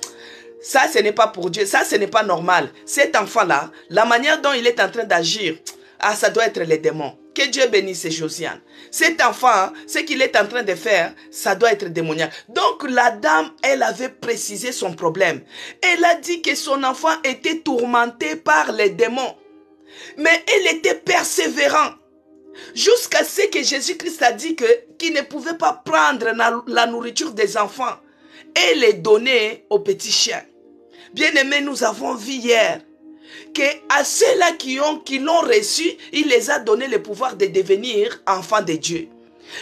Ça, ce n'est pas pour Dieu, ça, ce n'est pas normal. Cet enfant-là, la manière dont il est en train d'agir, ah, ça doit être les démons. Que Dieu bénisse Josiane. Cet enfant, ce qu'il est en train de faire, ça doit être démoniaque. Donc la dame, elle avait précisé son problème. Elle a dit que son enfant était tourmenté par les démons. Mais elle était persévérante. Jusqu'à ce que Jésus-Christ a dit qu'il ne pouvait pas prendre la nourriture des enfants et les donner aux petits chiens. Bien-aimés, nous avons vu hier qu'à ceux-là qui l'ont reçu, il les a donné le pouvoir de devenir enfants de Dieu.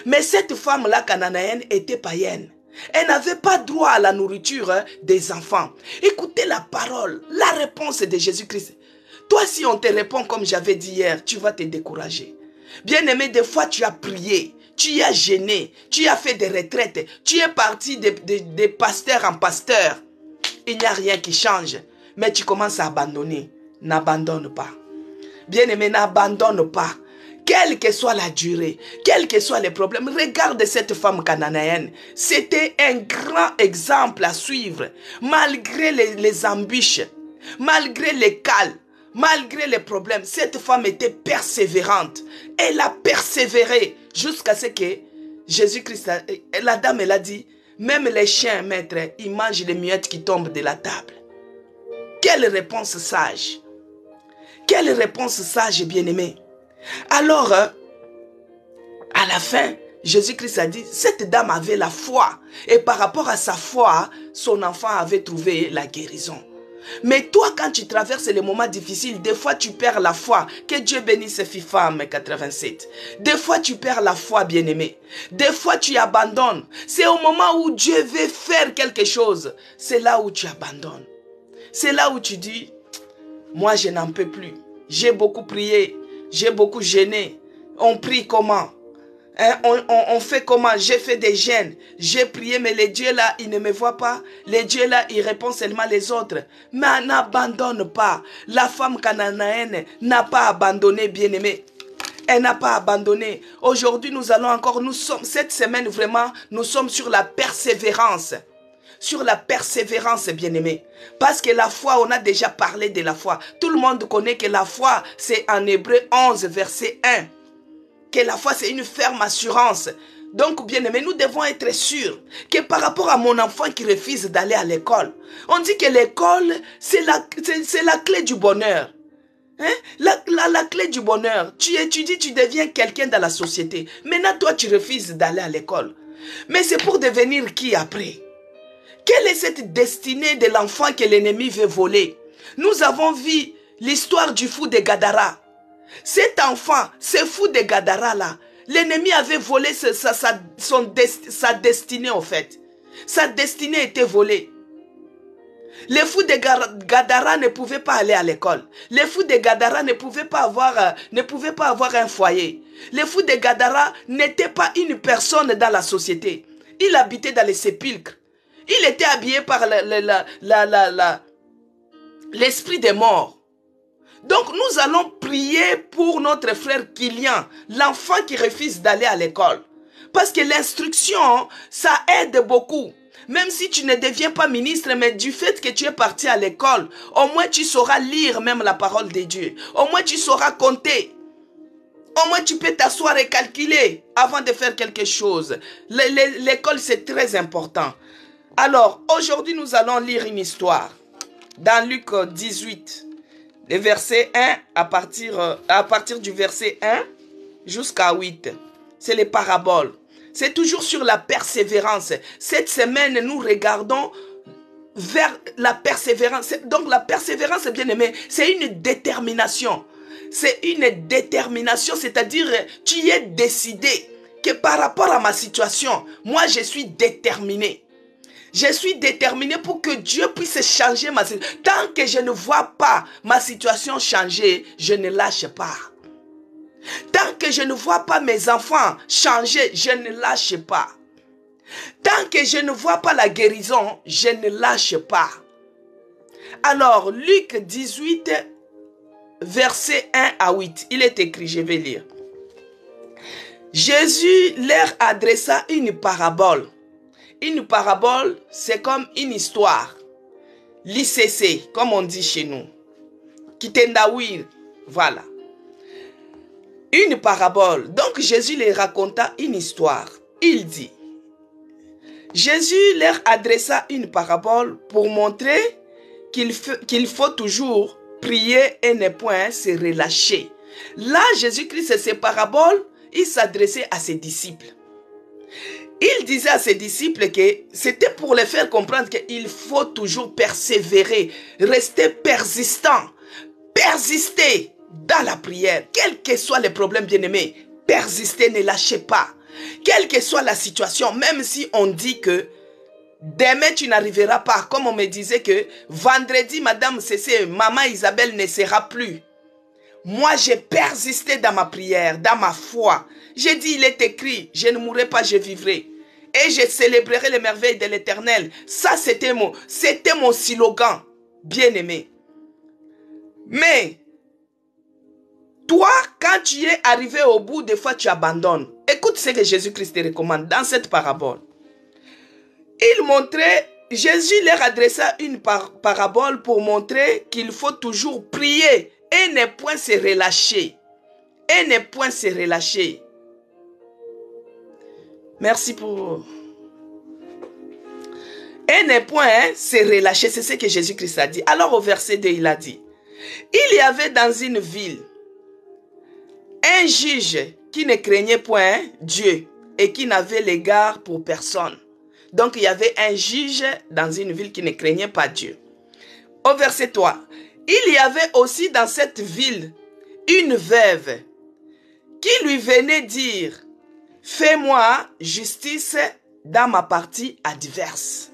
Mais cette femme-là, cananéenne, était païenne. Elle n'avait pas droit à la nourriture des enfants. Écoutez la parole, la réponse de Jésus-Christ. Toi, si on te répond comme j'avais dit hier, tu vas te décourager. Bien-aimé, des fois tu as prié, tu as gêné, tu as fait des retraites, tu es parti de pasteur en pasteur. Il n'y a rien qui change, mais tu commences à abandonner. N'abandonne pas. Bien-aimé, n'abandonne pas. Quelle que soit la durée, quels que soient les problèmes, regarde cette femme cananéenne. C'était un grand exemple à suivre. Malgré les embûches, malgré les cales, malgré les problèmes, cette femme était persévérante. Elle a persévéré jusqu'à ce que Jésus-Christ, la dame, elle a dit, même les chiens, maître, ils mangent les miettes qui tombent de la table. Quelle réponse sage. Quelle réponse sage, bien-aimé. Alors, à la fin, Jésus-Christ a dit, cette dame avait la foi. Et par rapport à sa foi, son enfant avait trouvé la guérison. Mais toi, quand tu traverses les moments difficiles, des fois tu perds la foi. Que Dieu bénisse FIFAM 87. Des fois tu perds la foi, bien-aimé. Des fois tu abandonnes. C'est au moment où Dieu veut faire quelque chose. C'est là où tu abandonnes. C'est là où tu dis, moi je n'en peux plus. J'ai beaucoup prié. J'ai beaucoup gêné. On prie comment? Hein? On fait comment? J'ai fait des jeûnes. J'ai prié, mais les dieux là, ils ne me voient pas. Les dieux là, ils répondent seulement les autres. Mais n'abandonne pas. La femme cananéenne n'a pas abandonné, bien-aimé. Elle n'a pas abandonné. Aujourd'hui, nous allons encore, cette semaine vraiment, nous sommes sur la persévérance. Sur la persévérance, bien-aimé. Parce que la foi, on a déjà parlé de la foi. Tout le monde connaît que la foi, c'est en Hébreu 11, verset 1. Que la foi, c'est une ferme assurance. Donc, bien-aimé, nous devons être sûrs que par rapport à mon enfant qui refuse d'aller à l'école, on dit que l'école, c'est la clé du bonheur. Hein? La clé du bonheur. Tu étudies, tu deviens quelqu'un dans la société. Maintenant, toi, tu refuses d'aller à l'école. Mais c'est pour devenir qui après? Quelle est cette destinée de l'enfant que l'ennemi veut voler? Nous avons vu l'histoire du fou de Gadara. Cet enfant, ce fou de Gadara là, l'ennemi avait volé sa destinée en fait. Sa destinée était volée. Les fous de Gadara ne pouvaient pas aller à l'école. Les fous de Gadara ne pouvaient pas avoir un foyer. Les fous de Gadara n'étaient pas une personne dans la société. Il habitait dans les sépulcres. Il était habillé par l'esprit des morts. Donc nous allons prier pour notre frère Kylian, l'enfant qui refuse d'aller à l'école. Parce que l'instruction, ça aide beaucoup. Même si tu ne deviens pas ministre, mais du fait que tu es parti à l'école, au moins tu sauras lire même la parole de Dieu. Au moins tu sauras compter. Au moins tu peux t'asseoir et calculer avant de faire quelque chose. L'école, c'est très important. Alors, aujourd'hui, nous allons lire une histoire. Dans Luc 18, le verset 1, à partir du verset 1 jusqu'à 8. C'est les paraboles. C'est toujours sur la persévérance. Cette semaine, nous regardons vers la persévérance. Donc, la persévérance, bien aimé, c'est une détermination. C'est une détermination, c'est-à-dire, tu es décidé que par rapport à ma situation, moi, je suis déterminé. Je suis déterminé pour que Dieu puisse changer ma situation. Tant que je ne vois pas ma situation changer, je ne lâche pas. Tant que je ne vois pas mes enfants changer, je ne lâche pas. Tant que je ne vois pas la guérison, je ne lâche pas. Alors, Luc 18, verset 1 à 8, il est écrit, je vais lire. Jésus leur adressa une parabole. Une parabole, c'est comme une histoire. L'ICC, comme on dit chez nous. Kitendawir, voilà. Une parabole. Donc Jésus leur raconta une histoire. Il dit, Jésus leur adressa une parabole pour montrer qu'il faut toujours prier et ne point se relâcher. Là, Jésus-Christ, ces paraboles, il s'adressait à ses disciples. il disait à ses disciples que c'était pour les faire comprendre qu'il faut toujours persévérer, rester persistant, persister dans la prière, quels que soient les problèmes, bien-aimés. Persistez, ne lâchez pas. Quelle que soit la situation, même si on dit que demain tu n'arriveras pas, comme on me disait que vendredi, Madame Cécé, Maman Isabelle ne sera plus. Moi, j'ai persisté dans ma prière, dans ma foi. J'ai dit, il est écrit, je ne mourrai pas, je vivrai. Et je célébrerai les merveilles de l'Éternel. Ça, c'était mon slogan, bien-aimé. Mais, toi, quand tu es arrivé au bout, des fois, tu abandonnes. Écoute ce que Jésus-Christ te recommande dans cette parabole. Il montrait, Jésus leur adressa une parabole pour montrer qu'il faut toujours prier et ne point se relâcher. Et ne point se relâcher. Merci pour... Et ne point se relâcher, c'est ce que Jésus-Christ a dit. Alors au verset 2, il a dit, il y avait dans une ville un juge qui ne craignait point Dieu et qui n'avait l'égard pour personne. Donc il y avait un juge dans une ville qui ne craignait pas Dieu. Au verset 3, il y avait aussi dans cette ville une veuve qui lui venait dire, fais-moi justice dans ma partie adverse.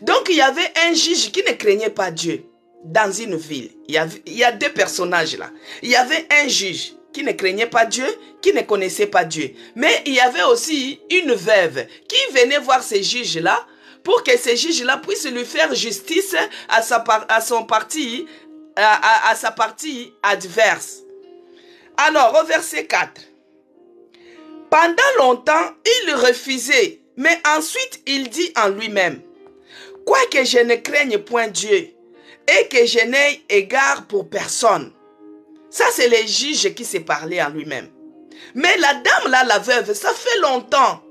Donc il y avait un juge qui ne craignait pas Dieu dans une ville. Il y a deux personnages là. Il y avait un juge qui ne craignait pas Dieu, qui ne connaissait pas Dieu. Mais il y avait aussi une veuve qui venait voir ces juges-là pour que ces juges-là puissent lui faire justice à sa partie adverse. Alors, au verset 4, pendant longtemps, il refusait, mais ensuite il dit en lui-même, quoique je ne craigne point Dieu et que je n'ai égard pour personne. Ça, c'est le juge qui s'est parlé en lui-même. Mais la dame là, la veuve, ça fait longtemps.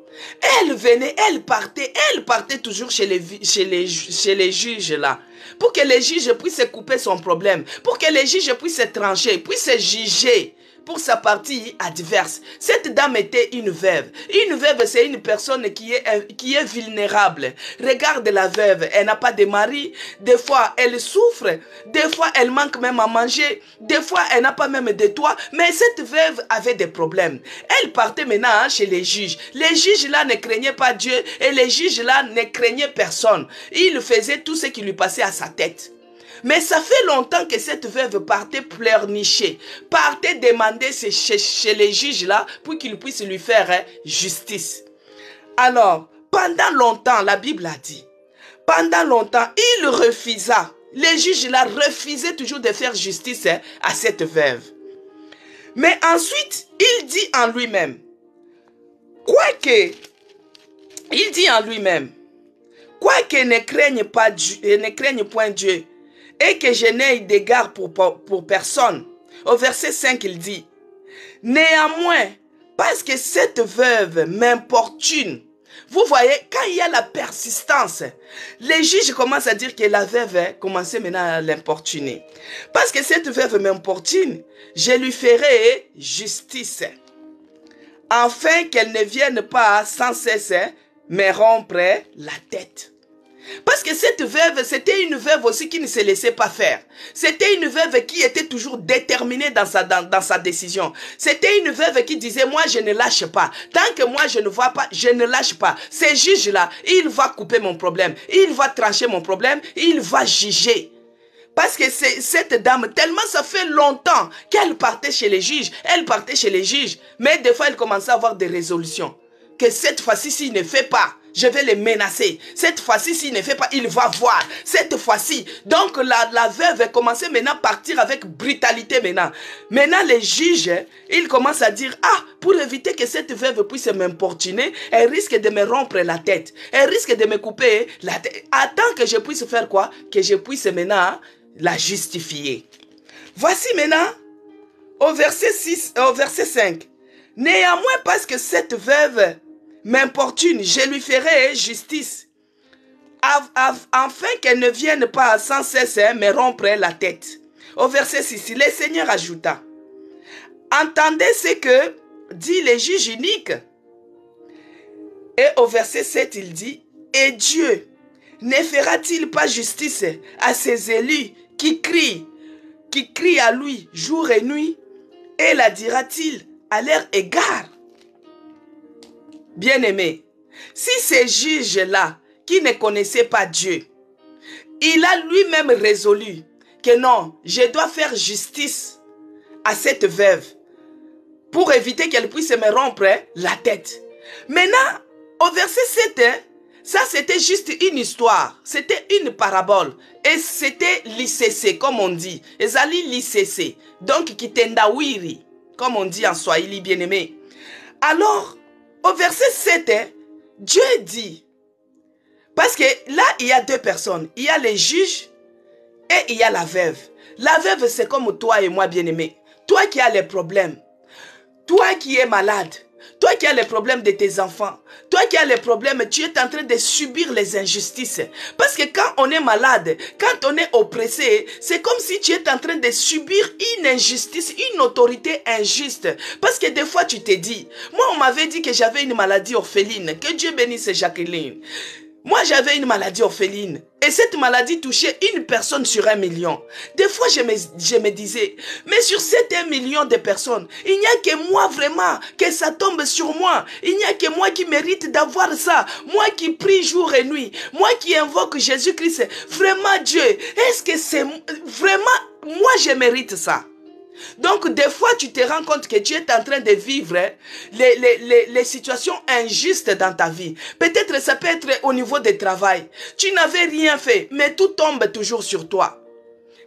Elle venait, elle partait toujours chez les juges là. Pour que les juges puissent couper son problème. Pour que les juges puissent trancher, puissent juger pour sa partie adverse. Cette dame était une veuve. Une veuve, c'est une personne qui est vulnérable. Regarde la veuve, elle n'a pas de mari. Des fois, elle souffre. Des fois, elle manque même à manger. Des fois, elle n'a pas même de toit. Mais cette veuve avait des problèmes. Elle partait maintenant chez les juges. Les juges là ne craignaient pas Dieu et les juges là ne craignaient personne. Ils faisaient tout ce qui lui passait à sa tête. Mais ça fait longtemps que cette veuve partait pleurnicher, partait demander chez les juges là pour qu'ils puissent lui faire justice. Alors, pendant longtemps, la Bible a dit, pendant longtemps, il refusa. Les juges là refusaient toujours de faire justice à cette veuve. Mais ensuite, il dit en lui-même, quoique ne craigne pas Dieu, ne craigne point Dieu, et que je n'ai d'égard pour personne. Au verset 5, il dit, néanmoins, parce que cette veuve m'importune. Vous voyez, quand il y a la persistance, les juges commencent à dire que la veuve commençait maintenant à l'importuner. Parce que cette veuve m'importune, je lui ferai justice, afin qu'elle ne vienne pas sans cesse me rompre la tête. Parce que cette veuve, c'était une veuve aussi qui ne se laissait pas faire. C'était une veuve qui était toujours déterminée dans sa décision. C'était une veuve qui disait, moi je ne lâche pas. Tant que moi je ne vois pas, je ne lâche pas. Ce juge-là, il va couper mon problème. Il va trancher mon problème. Il va juger. Parce que cette dame, tellement ça fait longtemps qu'elle partait chez les juges. Elle partait chez les juges. Mais des fois, elle commençait à avoir des résolutions. Que cette fois-ci, s'il ne fait pas, je vais les menacer. Cette fois-ci, s'il ne fait pas, il va voir. Cette fois-ci. Donc, la veuve commençait maintenant à partir avec brutalité maintenant. Maintenant, les juges, ils commencent à dire, ah, pour éviter que cette veuve puisse m'importuner, elle risque de me rompre la tête. Elle risque de me couper la tête. Attends que je puisse faire quoi? Que je puisse maintenant la justifier. Voici maintenant, au verset 5. Néanmoins, parce que cette veuve m'importune, je lui ferai justice, afin qu'elle ne vienne pas sans cesse me rompre la tête. Au verset 6, le Seigneur ajouta, entendez ce que dit le juge unique. Et au verset 7, il dit, et Dieu ne fera-t-il pas justice à ses élus qui crient à lui jour et nuit, et la dira-t-il à leur égard? Bien-aimé, si ces juges-là qui ne connaissaient pas Dieu, il a lui-même résolu que non, je dois faire justice à cette veuve pour éviter qu'elle puisse me rompre la tête. Maintenant, au verset 7, ça c'était juste une histoire, c'était une parabole. Et c'était l'ICC, comme on dit. Ezali l'ICC, donc kitendawiri, comme on dit en swahili bien-aimé. Alors, au verset 7, Dieu dit, parce que là, il y a deux personnes. Il y a les juges et il y a la veuve. La veuve, c'est comme toi et moi, bien-aimé. Toi qui as les problèmes. Toi qui es malade. Toi qui as les problèmes de tes enfants. Toi qui as les problèmes, tu es en train de subir les injustices. Parce que quand on est malade, quand on est oppressé, c'est comme si tu es en train de subir une injustice, une autorité injuste. Parce que des fois, tu te dis, moi, on m'avait dit que j'avais une maladie orpheline. Que Dieu bénisse Jacqueline. Moi, j'avais une maladie orpheline. Et cette maladie touchait une personne sur 1 million. Des fois, je me disais, mais sur cet 1 million de personnes, il n'y a que moi vraiment, que ça tombe sur moi. Il n'y a que moi qui mérite d'avoir ça. Moi qui prie jour et nuit. Moi qui invoque Jésus-Christ. Vraiment, Dieu, est-ce que c'est vraiment, moi je mérite ça? Donc, des fois, tu te rends compte que tu es en train de vivre les situations injustes dans ta vie. Peut-être ça peut être au niveau du travail. Tu n'avais rien fait, mais tout tombe toujours sur toi.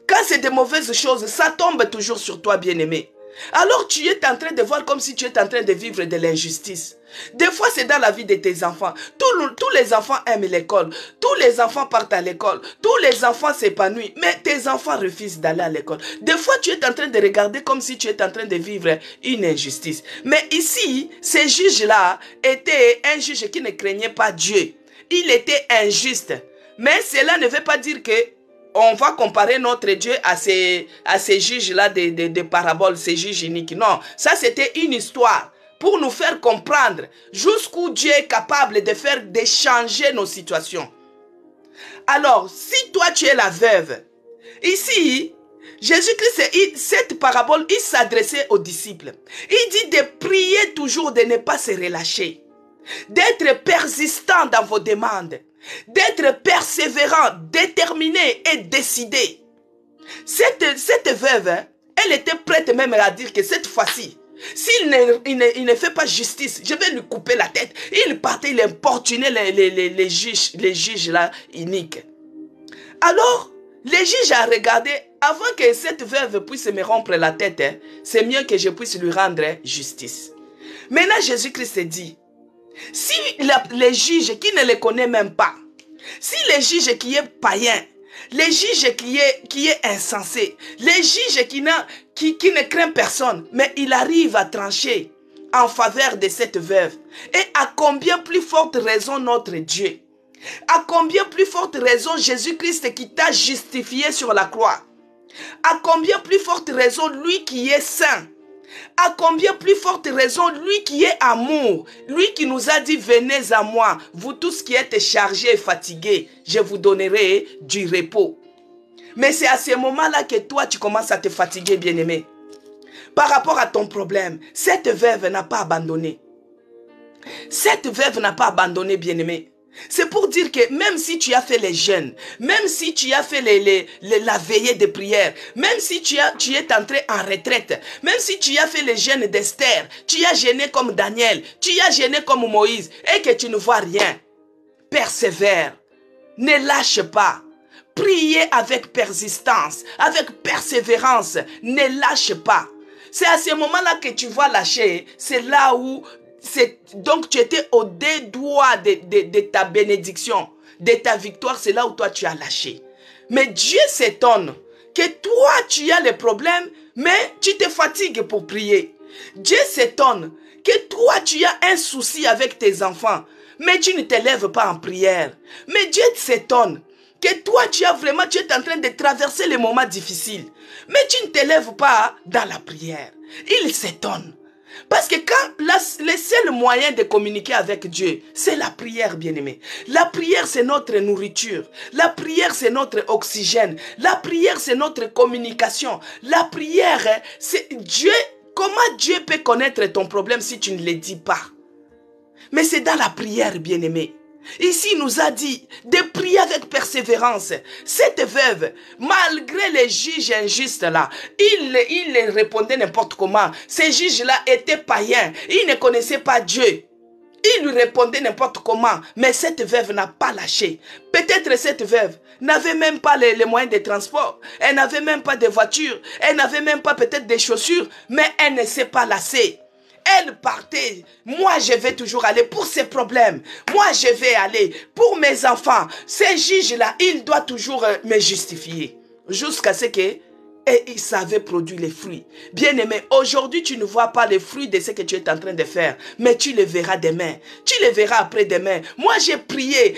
Quand c'est de mauvaises choses, ça tombe toujours sur toi, bien-aimé. Alors tu es en train de voir comme si tu es en train de vivre de l'injustice. Des fois, c'est dans la vie de tes enfants. Tous les enfants aiment l'école. Tous les enfants partent à l'école. Tous les enfants s'épanouissent. Mais tes enfants refusent d'aller à l'école. Des fois, tu es en train de regarder comme si tu es en train de vivre une injustice. Mais ici, ces juges-là étaient un juge qui ne craignait pas Dieu. Il était injuste. Mais cela ne veut pas dire que on va comparer notre Dieu à ces juges-là de paraboles, ces juges uniques. Non, ça c'était une histoire pour nous faire comprendre jusqu'où Dieu est capable de changer nos situations. Alors, si toi tu es la veuve, ici, Jésus-Christ, cette parabole, il s'adressait aux disciples. Il dit de prier toujours, de ne pas se relâcher, d'être persistant dans vos demandes, d'être persévérant, déterminé et décidé. Cette veuve, elle était prête même à dire que cette fois-ci, s'il ne fait pas justice, je vais lui couper la tête. Il partait, il importunait les juges là, uniques. Alors, les juges ont regardé, avant que cette veuve puisse me rompre la tête, c'est mieux que je puisse lui rendre justice. Maintenant, Jésus-Christ dit, si les juges qui ne les connaissent même pas, si les juges qui est païen, les juges qui est insensé, les juges qui ne craignent personne, mais il arrive à trancher en faveur de cette veuve. Et à combien plus forte raison notre Dieu? À combien plus forte raison Jésus-Christ qui t'a justifié sur la croix? À combien plus forte raison lui qui est saint? À combien plus forte raison lui qui est amour, lui qui nous a dit venez à moi, vous tous qui êtes chargés et fatigués, je vous donnerai du repos. Mais c'est à ce moment-là que toi tu commences à te fatiguer, bien-aimé. Par rapport à ton problème, cette veuve n'a pas abandonné. Cette veuve n'a pas abandonné, bien-aimé. C'est pour dire que même si tu as fait les jeûnes, même si tu as fait la veillée de prière, même si tu es entré en retraite, même si tu as fait les jeûnes d'Esther, tu as jeûné comme Daniel, tu as jeûné comme Moïse et que tu ne vois rien, persévère, ne lâche pas, priez avec persistance, avec persévérance, ne lâche pas. C'est à ce moment-là que tu vas lâcher, c'est là où donc tu étais au deux doigts de ta bénédiction, de ta victoire, c'est là où toi tu as lâché. Mais Dieu s'étonne que toi tu as les problèmes, mais tu te fatigues pour prier. Dieu s'étonne que toi tu as un souci avec tes enfants, mais tu ne te lèves pas en prière. Mais Dieu s'étonne que toi tu es en train de traverser les moments difficiles, mais tu ne te lèves pas dans la prière. Il s'étonne. Parce que quand le seul moyen de communiquer avec Dieu, c'est la prière, bien-aimé. La prière, c'est notre nourriture. La prière, c'est notre oxygène. La prière, c'est notre communication. La prière, c'est Dieu. Comment Dieu peut connaître ton problème si tu ne le dis pas? Mais c'est dans la prière, bien-aimé. Ici, il nous a dit de prier avec persévérance. Cette veuve, malgré les juges injustes là, il répondait n'importe comment. Ces juges-là étaient païens. Ils ne connaissaient pas Dieu. Il lui répondait n'importe comment. Mais cette veuve n'a pas lâché. Peut-être cette veuve n'avait même pas les moyens de transport. Elle n'avait même pas de voiture. Elle n'avait même pas peut-être des chaussures. Mais elle ne s'est pas lassée. Elle partait. Moi, je vais toujours aller pour ses problèmes. Moi, je vais aller pour mes enfants. Ces juges-là, ils doivent toujours me justifier. Jusqu'à ce que ils savaient produire les fruits. Bien-aimé, aujourd'hui, tu ne vois pas les fruits de ce que tu es en train de faire. Mais tu les verras demain. Tu les verras après-demain. Moi, j'ai prié.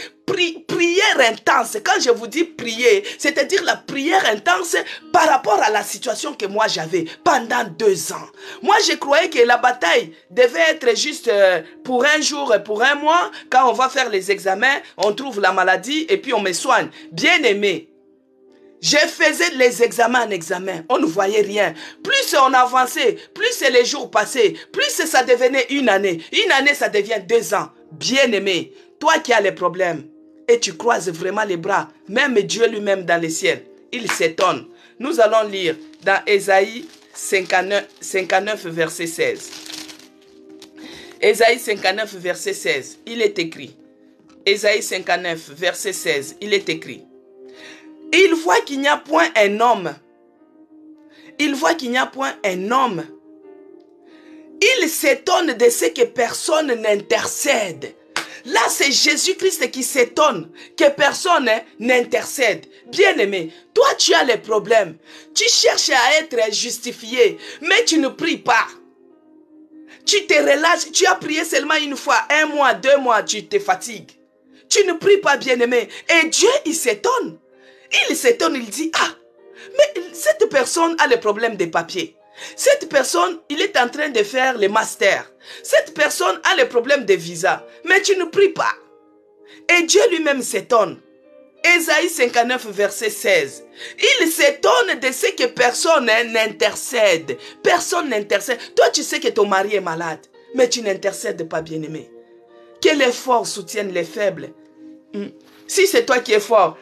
Prière intense. Quand je vous dis prier, c'est-à-dire la prière intense par rapport à la situation que moi j'avais pendant 2 ans. Moi, je croyais que la bataille devait être juste pour un jour, pour un mois. Quand on va faire les examens, on trouve la maladie et puis on me soigne. Bien aimé, je faisais les examens en examen. On ne voyait rien. Plus on avançait, plus les jours passaient, plus ça devenait une année. Une année, ça devient 2 ans. Bien aimé, toi qui as les problèmes, et tu croises vraiment les bras, même Dieu lui-même dans les ciels, il s'étonne. Nous allons lire dans Ésaïe 59, verset 16. Ésaïe 59, verset 16, il est écrit. Ésaïe 59, verset 16, il est écrit. Il voit qu'il n'y a point un homme. Il voit qu'il n'y a point un homme. Il s'étonne de ce que personne n'intercède. Là, c'est Jésus-Christ qui s'étonne que personne n'intercède. Bien-aimé, toi, tu as les problèmes. Tu cherches à être justifié, mais tu ne pries pas. Tu te relâches, tu as prié seulement une fois, 1 mois, 2 mois, tu te fatigues. Tu ne pries pas, bien-aimé. Et Dieu, il s'étonne. Il s'étonne, il dit, ah, mais cette personne a le problème des papiers. Cette personne, il est en train de faire le master. Cette personne a le problème des visas. Mais tu ne pries pas. Et Dieu lui-même s'étonne. Ésaïe 59, verset 16. Il s'étonne de ce que personne n'intercède. Personne n'intercède. Toi, tu sais que ton mari est malade. Mais tu n'intercèdes pas, bien-aimé. Que les forts soutiennent les faibles. Si c'est toi qui es fort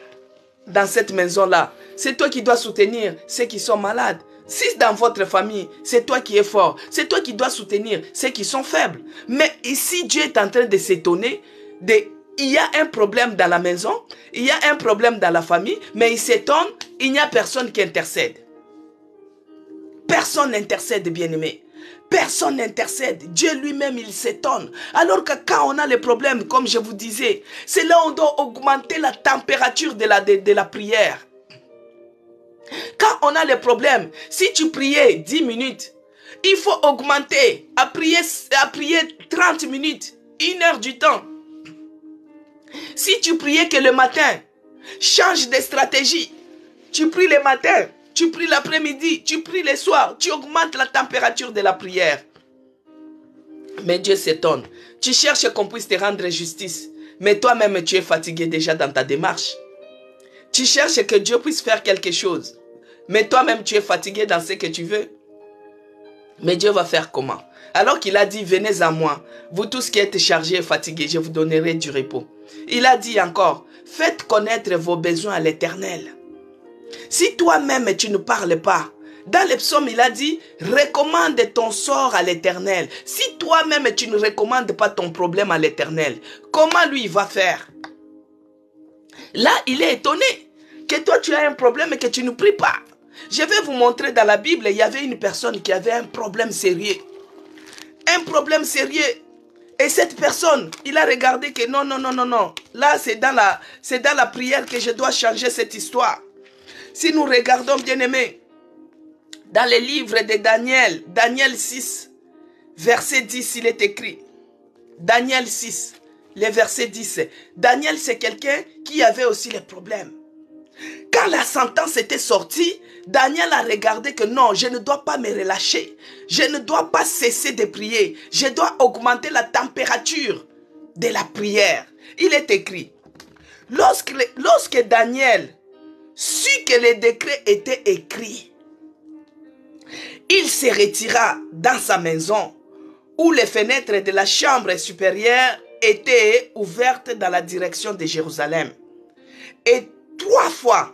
dans cette maison-là, c'est toi qui dois soutenir ceux qui sont malades. Si dans votre famille, c'est toi qui es fort, c'est toi qui dois soutenir ceux qui sont faibles. Mais ici, Dieu est en train de s'étonner. Il y a un problème dans la maison, il y a un problème dans la famille, mais il s'étonne, il n'y a personne qui intercède. Personne n'intercède, bien-aimé. Personne n'intercède. Dieu lui-même, il s'étonne. Alors que quand on a les problèmes, comme je vous disais, c'est là où on doit augmenter la température de la prière. Quand on a les problèmes, si tu priais 10 minutes, il faut augmenter à prier 30 minutes, 1 heure du temps. Si tu priais que le matin, change de stratégie. Tu pries le matin, tu pries l'après-midi, tu pries le soir, tu augmentes la température de la prière. Mais Dieu s'étonne. Tu cherches qu'on puisse te rendre justice, mais toi-même tu es fatigué déjà dans ta démarche. Tu cherches que Dieu puisse faire quelque chose. Mais toi-même, tu es fatigué dans ce que tu veux. Mais Dieu va faire comment? Alors qu'il a dit, venez à moi, vous tous qui êtes chargés et fatigués, je vous donnerai du repos. Il a dit encore, faites connaître vos besoins à l'Éternel. Si toi-même, tu ne parles pas, dans les psaumes, il a dit, recommande ton sort à l'Éternel. Si toi-même, tu ne recommandes pas ton problème à l'Éternel, comment lui il va faire? Là, il est étonné que toi, tu as un problème et que tu ne pries pas. Je vais vous montrer dans la Bible, il y avait une personne qui avait un problème sérieux. Un problème sérieux. Et cette personne, il a regardé que non. Là, c'est dans la prière que je dois changer cette histoire. Si nous regardons, bien-aimés, dans le livre de Daniel, Daniel 6, verset 10, il est écrit. Daniel 6, le verset 10. Daniel, c'est quelqu'un qui avait aussi les problèmes. Quand la sentence était sortie, Daniel a regardé que non, je ne dois pas me relâcher. Je ne dois pas cesser de prier. Je dois augmenter la température de la prière. Il est écrit, lorsque Daniel sut que le décret était écrit, il se retira dans sa maison où les fenêtres de la chambre supérieure étaient ouvertes dans la direction de Jérusalem. Et 3 fois,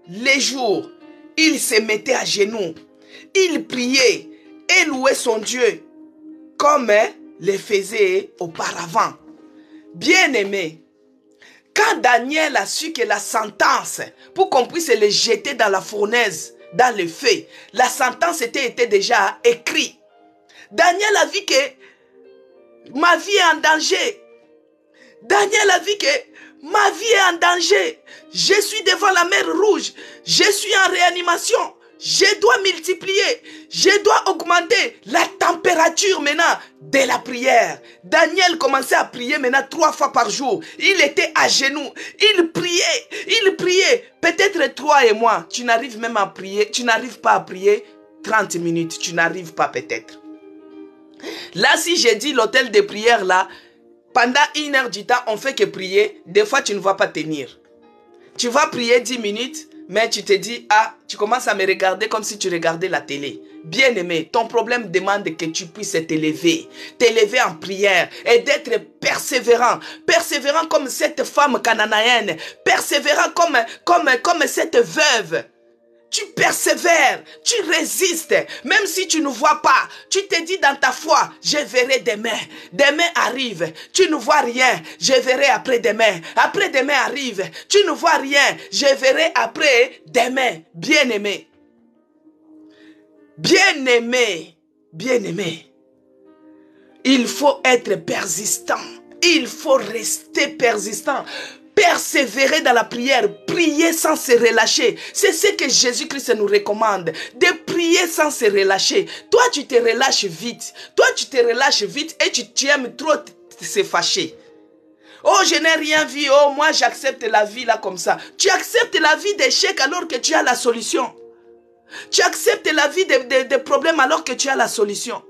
les jours, il se mettait à genoux. Il priait et louait son Dieu comme le faisait auparavant. Bien-aimé, quand Daniel a su que la sentence, pour qu'on puisse le jeter dans la fournaise, dans le feu, la sentence était déjà écrite. Daniel a vu que ma vie est en danger. Daniel a vu que ma vie est en danger. Je suis devant la mer Rouge. Je suis en réanimation. Je dois multiplier. Je dois augmenter la température maintenant de la prière. Daniel commençait à prier maintenant 3 fois par jour. Il était à genoux. Il priait. Il priait. Peut-être toi et moi, tu n'arrives même à prier. Tu n'arrives pas à prier 30 minutes. Tu n'arrives pas peut-être. Là, si j'ai dit l'hôtel de prière là, pendant 1 heure du temps, on fait que prier. Des fois, tu ne vas pas tenir. Tu vas prier 10 minutes, mais tu te dis, ah, tu commences à me regarder comme si tu regardais la télé. Bien-aimé, ton problème demande que tu puisses t'élever en prière et d'être persévérant. Persévérant comme cette femme cananéenne. Persévérant comme cette veuve. Tu persévères, tu résistes, même si tu ne vois pas. Tu te dis dans ta foi, je verrai demain. Demain arrive, tu ne vois rien, je verrai après-demain. Après-demain arrive, tu ne vois rien, je verrai après-demain. Bien-aimé, bien-aimé, bien-aimé, il faut être persistant. Il faut rester persistant. Persévérer dans la prière, prier sans se relâcher. C'est ce que Jésus-Christ nous recommande, de prier sans se relâcher. Toi, tu te relâches vite. Toi, tu te relâches vite et tu aimes trop se fâcher. Oh, je n'ai rien vu. Oh, moi, j'accepte la vie là comme ça. Tu acceptes la vie d'échec alors que tu as la solution. Tu acceptes la vie de problèmes alors que tu as la solution.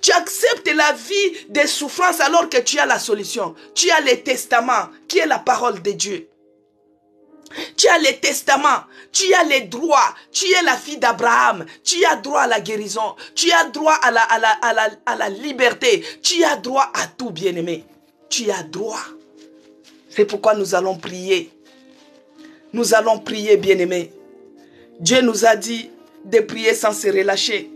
Tu acceptes la vie des souffrances alors que tu as la solution. Tu as le testament qui est la parole de Dieu. Tu as le testament, tu as les droits, tu es la fille d'Abraham, tu as droit à la guérison, tu as droit à la liberté, tu as droit à tout, bien-aimé. Tu as droit. C'est pourquoi nous allons prier. Nous allons prier, bien-aimé. Dieu nous a dit de prier sans se relâcher.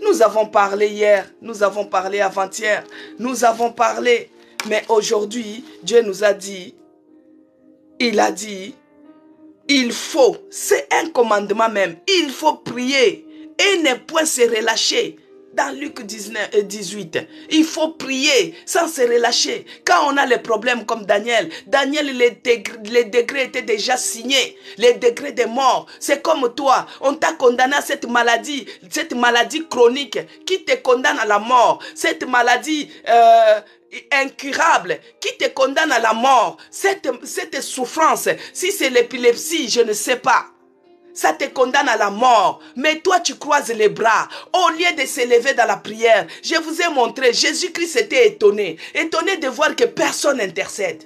Nous avons parlé hier, nous avons parlé avant-hier, nous avons parlé. Mais aujourd'hui, Dieu nous a dit, il a dit, il faut, c'est un commandement même, il faut prier et ne point se relâcher. Dans Luc 18, il faut prier sans se relâcher. Quand on a les problèmes comme Daniel, les décrets étaient déjà signés. Les décrets de mort, c'est comme toi. On t'a condamné à cette maladie chronique qui te condamne à la mort. Cette maladie incurable qui te condamne à la mort. Cette souffrance, si c'est l'épilepsie, je ne sais pas. Ça te condamne à la mort. Mais toi, tu croises les bras. Au lieu de s'élever dans la prière, je vous ai montré, Jésus-Christ était étonné. Étonné de voir que personne n'intercède.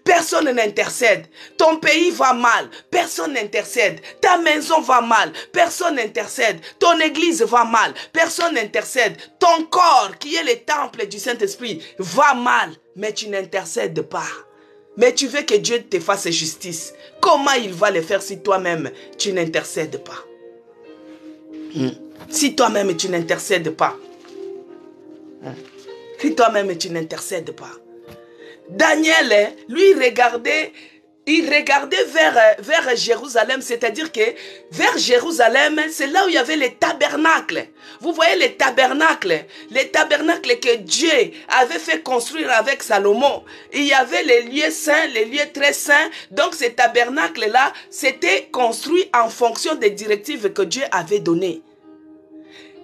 Personne n'intercède. Ton pays va mal. Personne n'intercède. Ta maison va mal. Personne n'intercède. Ton église va mal. Personne n'intercède. Ton corps, qui est le temple du Saint-Esprit, va mal. Mais tu n'intercèdes pas. Mais tu veux que Dieu te fasse justice. Comment il va le faire si toi-même, tu n'intercèdes pas? Si toi-même, tu n'intercèdes pas. Si toi-même, tu n'intercèdes pas. Daniel, lui, il regardait vers Jérusalem, c'est-à-dire que vers Jérusalem, c'est là où il y avait les tabernacles. Vous voyez les tabernacles que Dieu avait fait construire avec Salomon. Il y avait les lieux saints, les lieux très saints. Donc ces tabernacles-là, c'était construit en fonction des directives que Dieu avait données.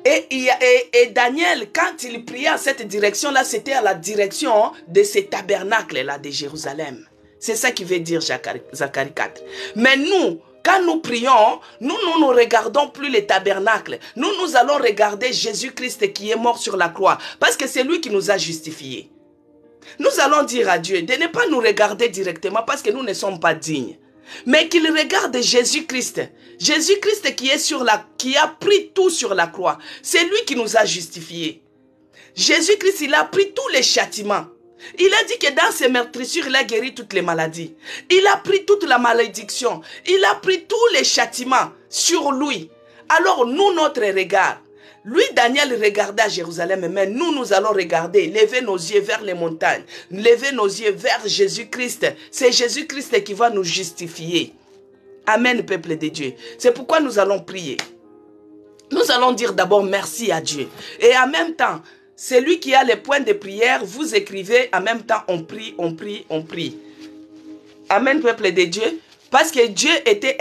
Et Daniel, quand il priait à cette direction-là, c'était à la direction de ces tabernacles-là de Jérusalem. C'est ça qui veut dire Zacharie 4. Mais nous, quand nous prions, nous ne regardons plus les tabernacles. Nous allons regarder Jésus-Christ qui est mort sur la croix. Parce que c'est lui qui nous a justifiés. Nous allons dire à Dieu de ne pas nous regarder directement parce que nous ne sommes pas dignes. Mais qu'il regarde Jésus-Christ. Jésus-Christ qui a pris tout sur la croix. C'est lui qui nous a justifiés. Jésus-Christ, il a pris tous les châtiments. Il a dit que dans ses meurtrissures, il a guéri toutes les maladies. Il a pris toute la malédiction. Il a pris tous les châtiments sur lui. Alors nous, notre regard, lui, Daniel, regardait à Jérusalem, mais nous allons regarder, lever nos yeux vers les montagnes, lever nos yeux vers Jésus-Christ. C'est Jésus-Christ qui va nous justifier. Amen, peuple de Dieu. C'est pourquoi nous allons prier. Nous allons dire d'abord merci à Dieu. Et en même temps, c'est lui qui a les points de prière, vous écrivez, en même temps, on prie, on prie, on prie. Amen, peuple de Dieu. Parce que Dieu était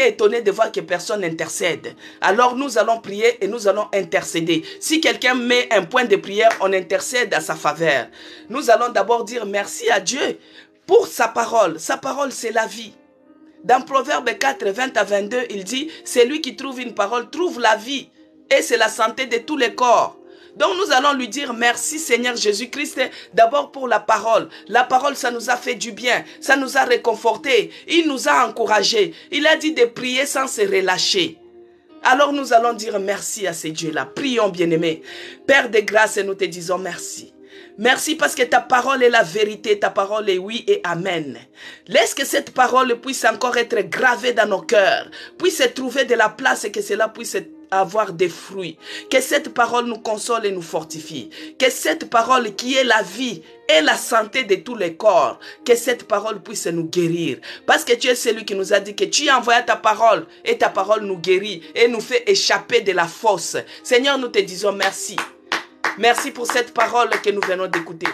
étonné de voir que personne n'intercède. Alors nous allons prier et nous allons intercéder. Si quelqu'un met un point de prière, on intercède à sa faveur. Nous allons d'abord dire merci à Dieu pour sa parole. Sa parole, c'est la vie. Dans Proverbe 4, 20 à 22, il dit, c'est lui qui trouve une parole, trouve la vie. Et c'est la santé de tous les corps. Donc nous allons lui dire merci Seigneur Jésus-Christ d'abord pour la parole. La parole, ça nous a fait du bien, ça nous a réconfortés, il nous a encouragés. Il a dit de prier sans se relâcher. Alors nous allons dire merci à ces dieux-là. Prions bien-aimés. Père de grâce, nous te disons merci. Merci parce que ta parole est la vérité, ta parole est oui et amen. Laisse que cette parole puisse encore être gravée dans nos cœurs, puisse trouver de la place et que cela puisse avoir des fruits. Que cette parole nous console et nous fortifie. Que cette parole qui est la vie et la santé de tous les corps, que cette parole puisse nous guérir. Parce que tu es celui qui nous a dit que tu as envoyé ta parole et ta parole nous guérit et nous fait échapper de la fosse. Seigneur, nous te disons merci. Merci pour cette parole que nous venons d'écouter.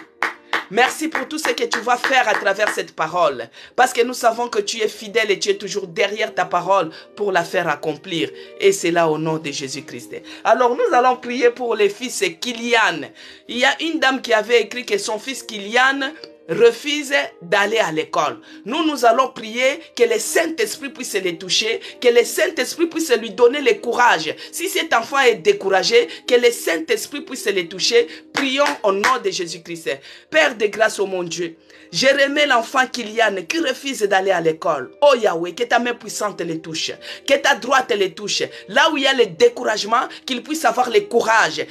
Merci pour tout ce que tu vas faire à travers cette parole. Parce que nous savons que tu es fidèle et tu es toujours derrière ta parole pour la faire accomplir. Et c'est là au nom de Jésus-Christ. Alors nous allons prier pour les fils Kylian. Il y a une dame qui avait écrit que son fils Kylian refuse d'aller à l'école. Nous allons prier que le Saint-Esprit puisse les toucher, que le Saint-Esprit puisse lui donner le courage. Si cet enfant est découragé, que le Saint-Esprit puisse les toucher. Prions au nom de Jésus-Christ. Père de grâce, oh mon Dieu, je remets l'enfant Kylian qui refuse d'aller à l'école. Oh Yahweh, que ta main puissante les touche, que ta droite les touche. Là où il y a le découragement, qu'il puisse avoir le courage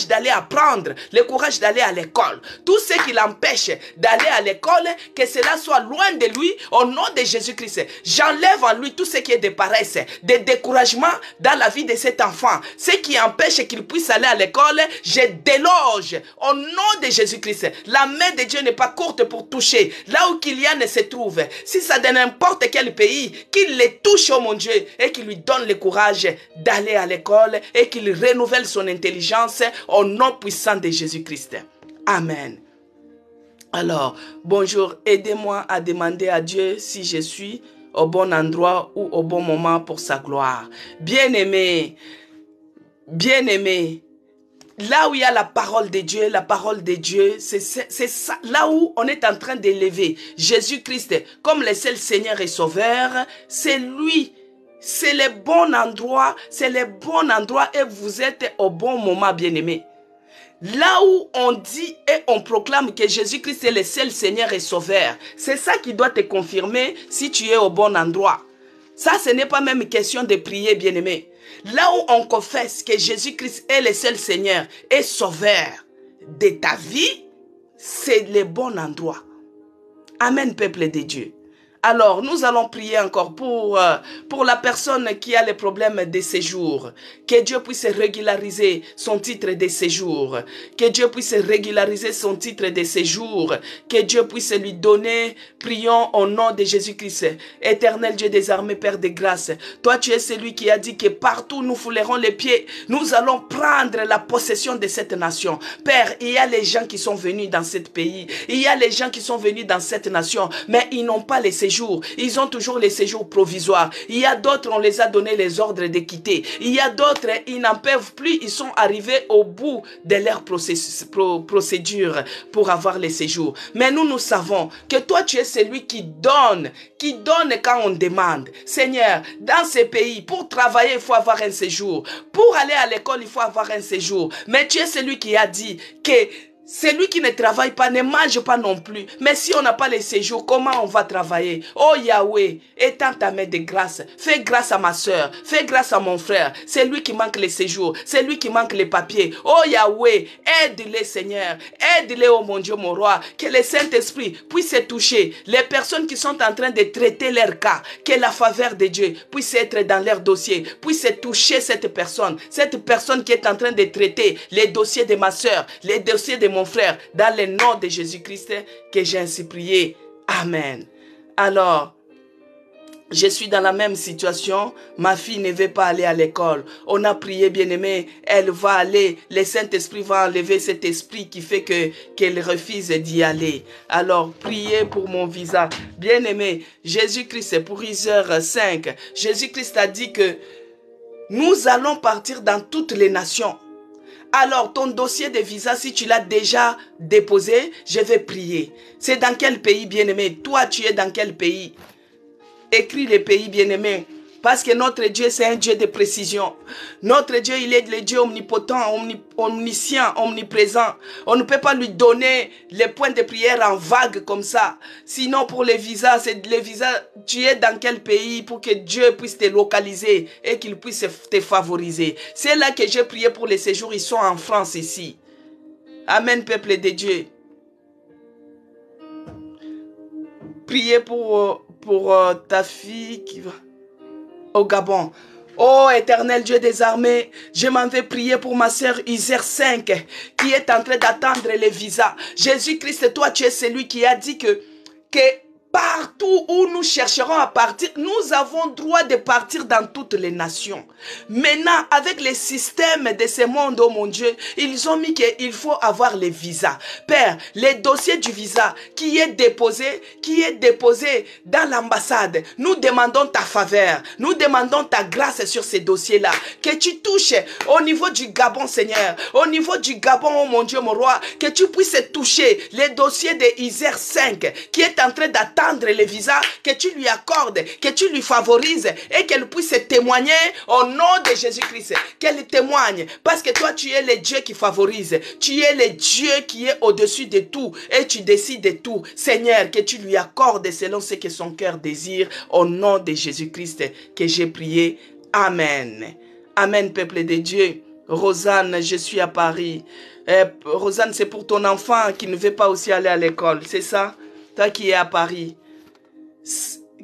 d'aller apprendre, le courage d'aller à l'école. Tout ce qui l'empêche d'aller à l'école, que cela soit loin de lui, au nom de Jésus-Christ. J'enlève en lui tout ce qui est de paresse, de découragement dans la vie de cet enfant. Ce qui empêche qu'il puisse aller à l'école, je déloge au nom de Jésus-Christ. La main de Dieu n'est pas courte pour toucher là où Kylian se trouve. Si ça de n'importe quel pays, qu'il les touche, oh mon Dieu, et qu'il lui donne le courage d'aller à l'école et qu'il renouvelle son intelligence au nom puissant de Jésus-Christ. Amen. Alors, bonjour, aidez-moi à demander à Dieu si je suis au bon endroit ou au bon moment pour sa gloire. Bien-aimé, là où il y a la parole de Dieu, c'est ça, là où on est en train d'élever Jésus-Christ comme le seul Seigneur et Sauveur, c'est lui. C'est le bon endroit et vous êtes au bon moment, bien-aimé. Là où on dit et on proclame que Jésus-Christ est le seul Seigneur et Sauveur, c'est ça qui doit te confirmer si tu es au bon endroit. Ça, ce n'est pas même question de prier, bien-aimé. Là où on confesse que Jésus-Christ est le seul Seigneur et Sauveur de ta vie, c'est le bon endroit. Amen, peuple de Dieu. Alors, nous allons prier encore pour la personne qui a les problèmes de séjour. Que Dieu puisse régulariser son titre de séjour. Que Dieu puisse régulariser son titre de séjour. Que Dieu puisse lui donner. Prions au nom de Jésus-Christ. Éternel Dieu des armées, Père de grâce. Toi, tu es celui qui a dit que partout nous foulerons les pieds. Nous allons prendre la possession de cette nation. Père, il y a les gens qui sont venus dans ce pays. Il y a les gens qui sont venus dans cette nation. Mais ils n'ont pas les séjours séjours. Ils ont toujours les séjours provisoires. Il y a d'autres, on les a donné les ordres de quitter. Il y a d'autres, ils n'en peuvent plus. Ils sont arrivés au bout de leur procédure pour avoir les séjours. Mais nous savons que toi, tu es celui qui donne quand on demande. Seigneur, dans ces pays, pour travailler, il faut avoir un séjour. Pour aller à l'école, il faut avoir un séjour. Mais tu es celui qui a dit que celui qui ne travaille pas ne mange pas non plus. Mais si on n'a pas les séjours, comment on va travailler? Oh Yahweh, étends ta main de grâce. Fais grâce à ma soeur. Fais grâce à mon frère. C'est lui qui manque les séjours. C'est lui qui manque les papiers. Oh Yahweh, aide-les Seigneur. Aide-les, oh mon Dieu, mon roi. Que le Saint-Esprit puisse toucher les personnes qui sont en train de traiter leur cas. Que la faveur de Dieu puisse être dans leur dossier. Puisse toucher cette personne qui est en train de traiter les dossiers de ma soeur, les dossiers de mon frère, dans le nom de Jésus-Christ que j'ai ainsi prié. Amen. Alors, je suis dans la même situation. Ma fille ne veut pas aller à l'école. On a prié, bien-aimé. Elle va aller. Le Saint-Esprit va enlever cet esprit qui fait qu'elle refuse d'y aller. Alors, priez pour mon visa. Bien-aimé, Jésus-Christ, pour Isaiah 5, Jésus-Christ a dit que nous allons partir dans toutes les nations. Alors, ton dossier de visa, si tu l'as déjà déposé, je vais prier. C'est dans quel pays, bien-aimé? Toi, tu es dans quel pays? Écris les pays, bien-aimé. Parce que notre Dieu, c'est un Dieu de précision. Notre Dieu, il est le Dieu omnipotent, omniscient, omniprésent. On ne peut pas lui donner les points de prière en vague comme ça. Sinon, pour les visas, tu es dans quel pays pour que Dieu puisse te localiser et qu'il puisse te favoriser. C'est là que j'ai prié pour les séjours. Ils sont en France ici. Amen, peuple de Dieu. Priez pour ta fille qui va au Gabon. Oh éternel Dieu des armées, je m'en vais prier pour ma sœur Isaiah 5 qui est en train d'attendre les visas. Jésus-Christ, toi tu es celui qui a dit que partout où nous chercherons à partir, nous avons droit de partir dans toutes les nations. Maintenant, avec les systèmes de ce monde, oh mon Dieu, ils ont mis qu'il faut avoir les visas. Père, les dossiers du visa qui est déposé dans l'ambassade, nous demandons ta faveur, nous demandons ta grâce sur ces dossiers-là. Que tu touches au niveau du Gabon, Seigneur, au niveau du Gabon, oh mon Dieu, mon roi, que tu puisses toucher les dossiers de Isaiah 5 qui est en train d'attendre les visas, que tu lui accordes, que tu lui favorises et qu'elle puisse témoigner au nom de Jésus-Christ. Qu'elle témoigne parce que toi tu es le Dieu qui favorise. Tu es le Dieu qui est au-dessus de tout et tu décides de tout. Seigneur, que tu lui accordes selon ce que son cœur désire au nom de Jésus-Christ que j'ai prié. Amen. Amen, peuple de Dieu. Rosanne, je suis à Paris. Rosanne, c'est pour ton enfant qui ne veut pas aussi aller à l'école, c'est ça? Toi qui es à Paris,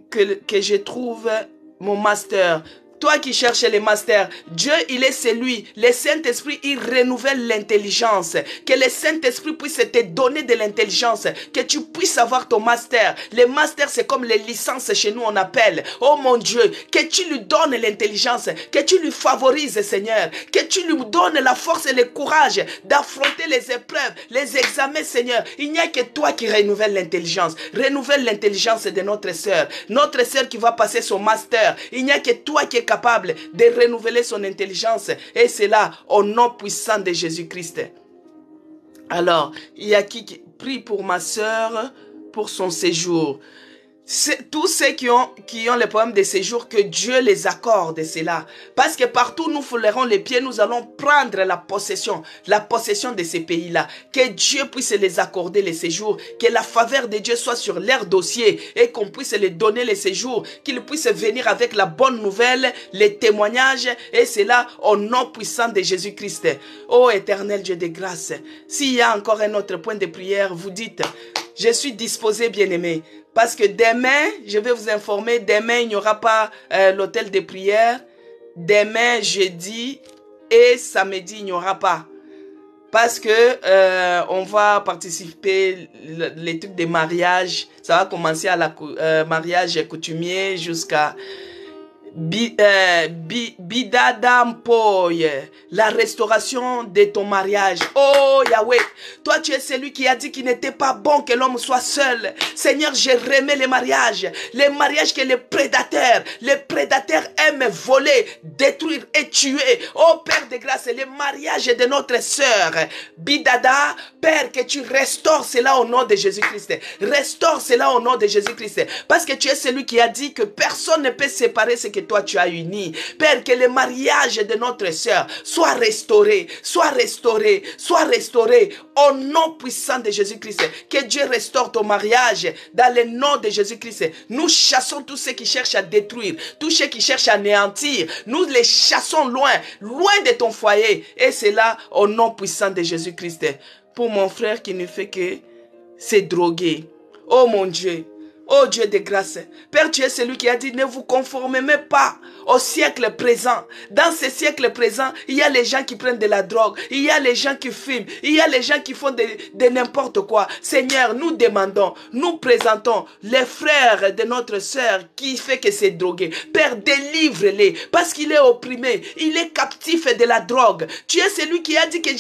que je trouve mon master. Toi qui cherches les masters, Dieu, il est celui, le Saint-Esprit, il renouvelle l'intelligence. Que le Saint-Esprit puisse te donner de l'intelligence, que tu puisses avoir ton master. Les masters, c'est comme les licences chez nous, on appelle. Oh mon Dieu, que tu lui donnes l'intelligence, que tu lui favorises, Seigneur, que tu lui donnes la force et le courage d'affronter les épreuves, les examens, Seigneur. Il n'y a que toi qui renouvelle l'intelligence. Renouvelle l'intelligence de notre sœur qui va passer son master. Il n'y a que toi qui es capable de renouveler son intelligence et c'est là au nom puissant de Jésus-Christ. Alors, il y a qui prie pour ma sœur pour son séjour. Tous ceux qui ont les problèmes de séjour, que Dieu les accorde cela. Parce que partout où nous foulerons les pieds, nous allons prendre la possession de ces pays-là. Que Dieu puisse les accorder les séjours, que la faveur de Dieu soit sur leur dossier et qu'on puisse les donner les séjours, qu'ils puissent venir avec la bonne nouvelle, les témoignages et cela au nom puissant de Jésus-Christ. Ô éternel Dieu de grâce, s'il y a encore un autre point de prière, vous dites, je suis disposé, bien-aimé. Parce que demain, je vais vous informer, demain, il n'y aura pas l'hôtel de prière. Demain, jeudi et samedi, il n'y aura pas. Parce que on va participer les trucs de mariage. Ça va commencer à la mariage coutumier jusqu'à Bidadampoy, la restauration de ton mariage. Oh Yahweh, toi tu es celui qui a dit qu'il n'était pas bon que l'homme soit seul. Seigneur, je remets les mariages que les prédateurs aiment voler, détruire et tuer. Oh Père de grâce, les mariages de notre sœur Bidada, Père, que tu restaures cela au nom de Jésus-Christ. Restaure cela au nom de Jésus-Christ. Parce que tu es celui qui a dit que personne ne peut séparer ce que toi tu as uni. Père, que le mariage de notre sœur soit restauré, au nom puissant de Jésus-Christ. Que Dieu restaure ton mariage dans le nom de Jésus-Christ. Nous chassons tous ceux qui cherchent à détruire, tous ceux qui cherchent à anéantir. Nous les chassons loin de ton foyer. Et c'est là au nom puissant de Jésus-Christ. Pour mon frère qui ne fait que se droguer. Oh mon Dieu. Oh Dieu de grâce, Père, tu es celui qui a dit ne vous conformez pas au siècle présent. Dans ce siècle présent, il y a les gens qui prennent de la drogue, il y a les gens qui fument, il y a les gens qui font de n'importe quoi. Seigneur, nous demandons, nous présentons les frères de notre sœur qui fait que c'est drogué. Père, délivre-les parce qu'il est opprimé, il est captif de la drogue. Tu es celui qui a dit que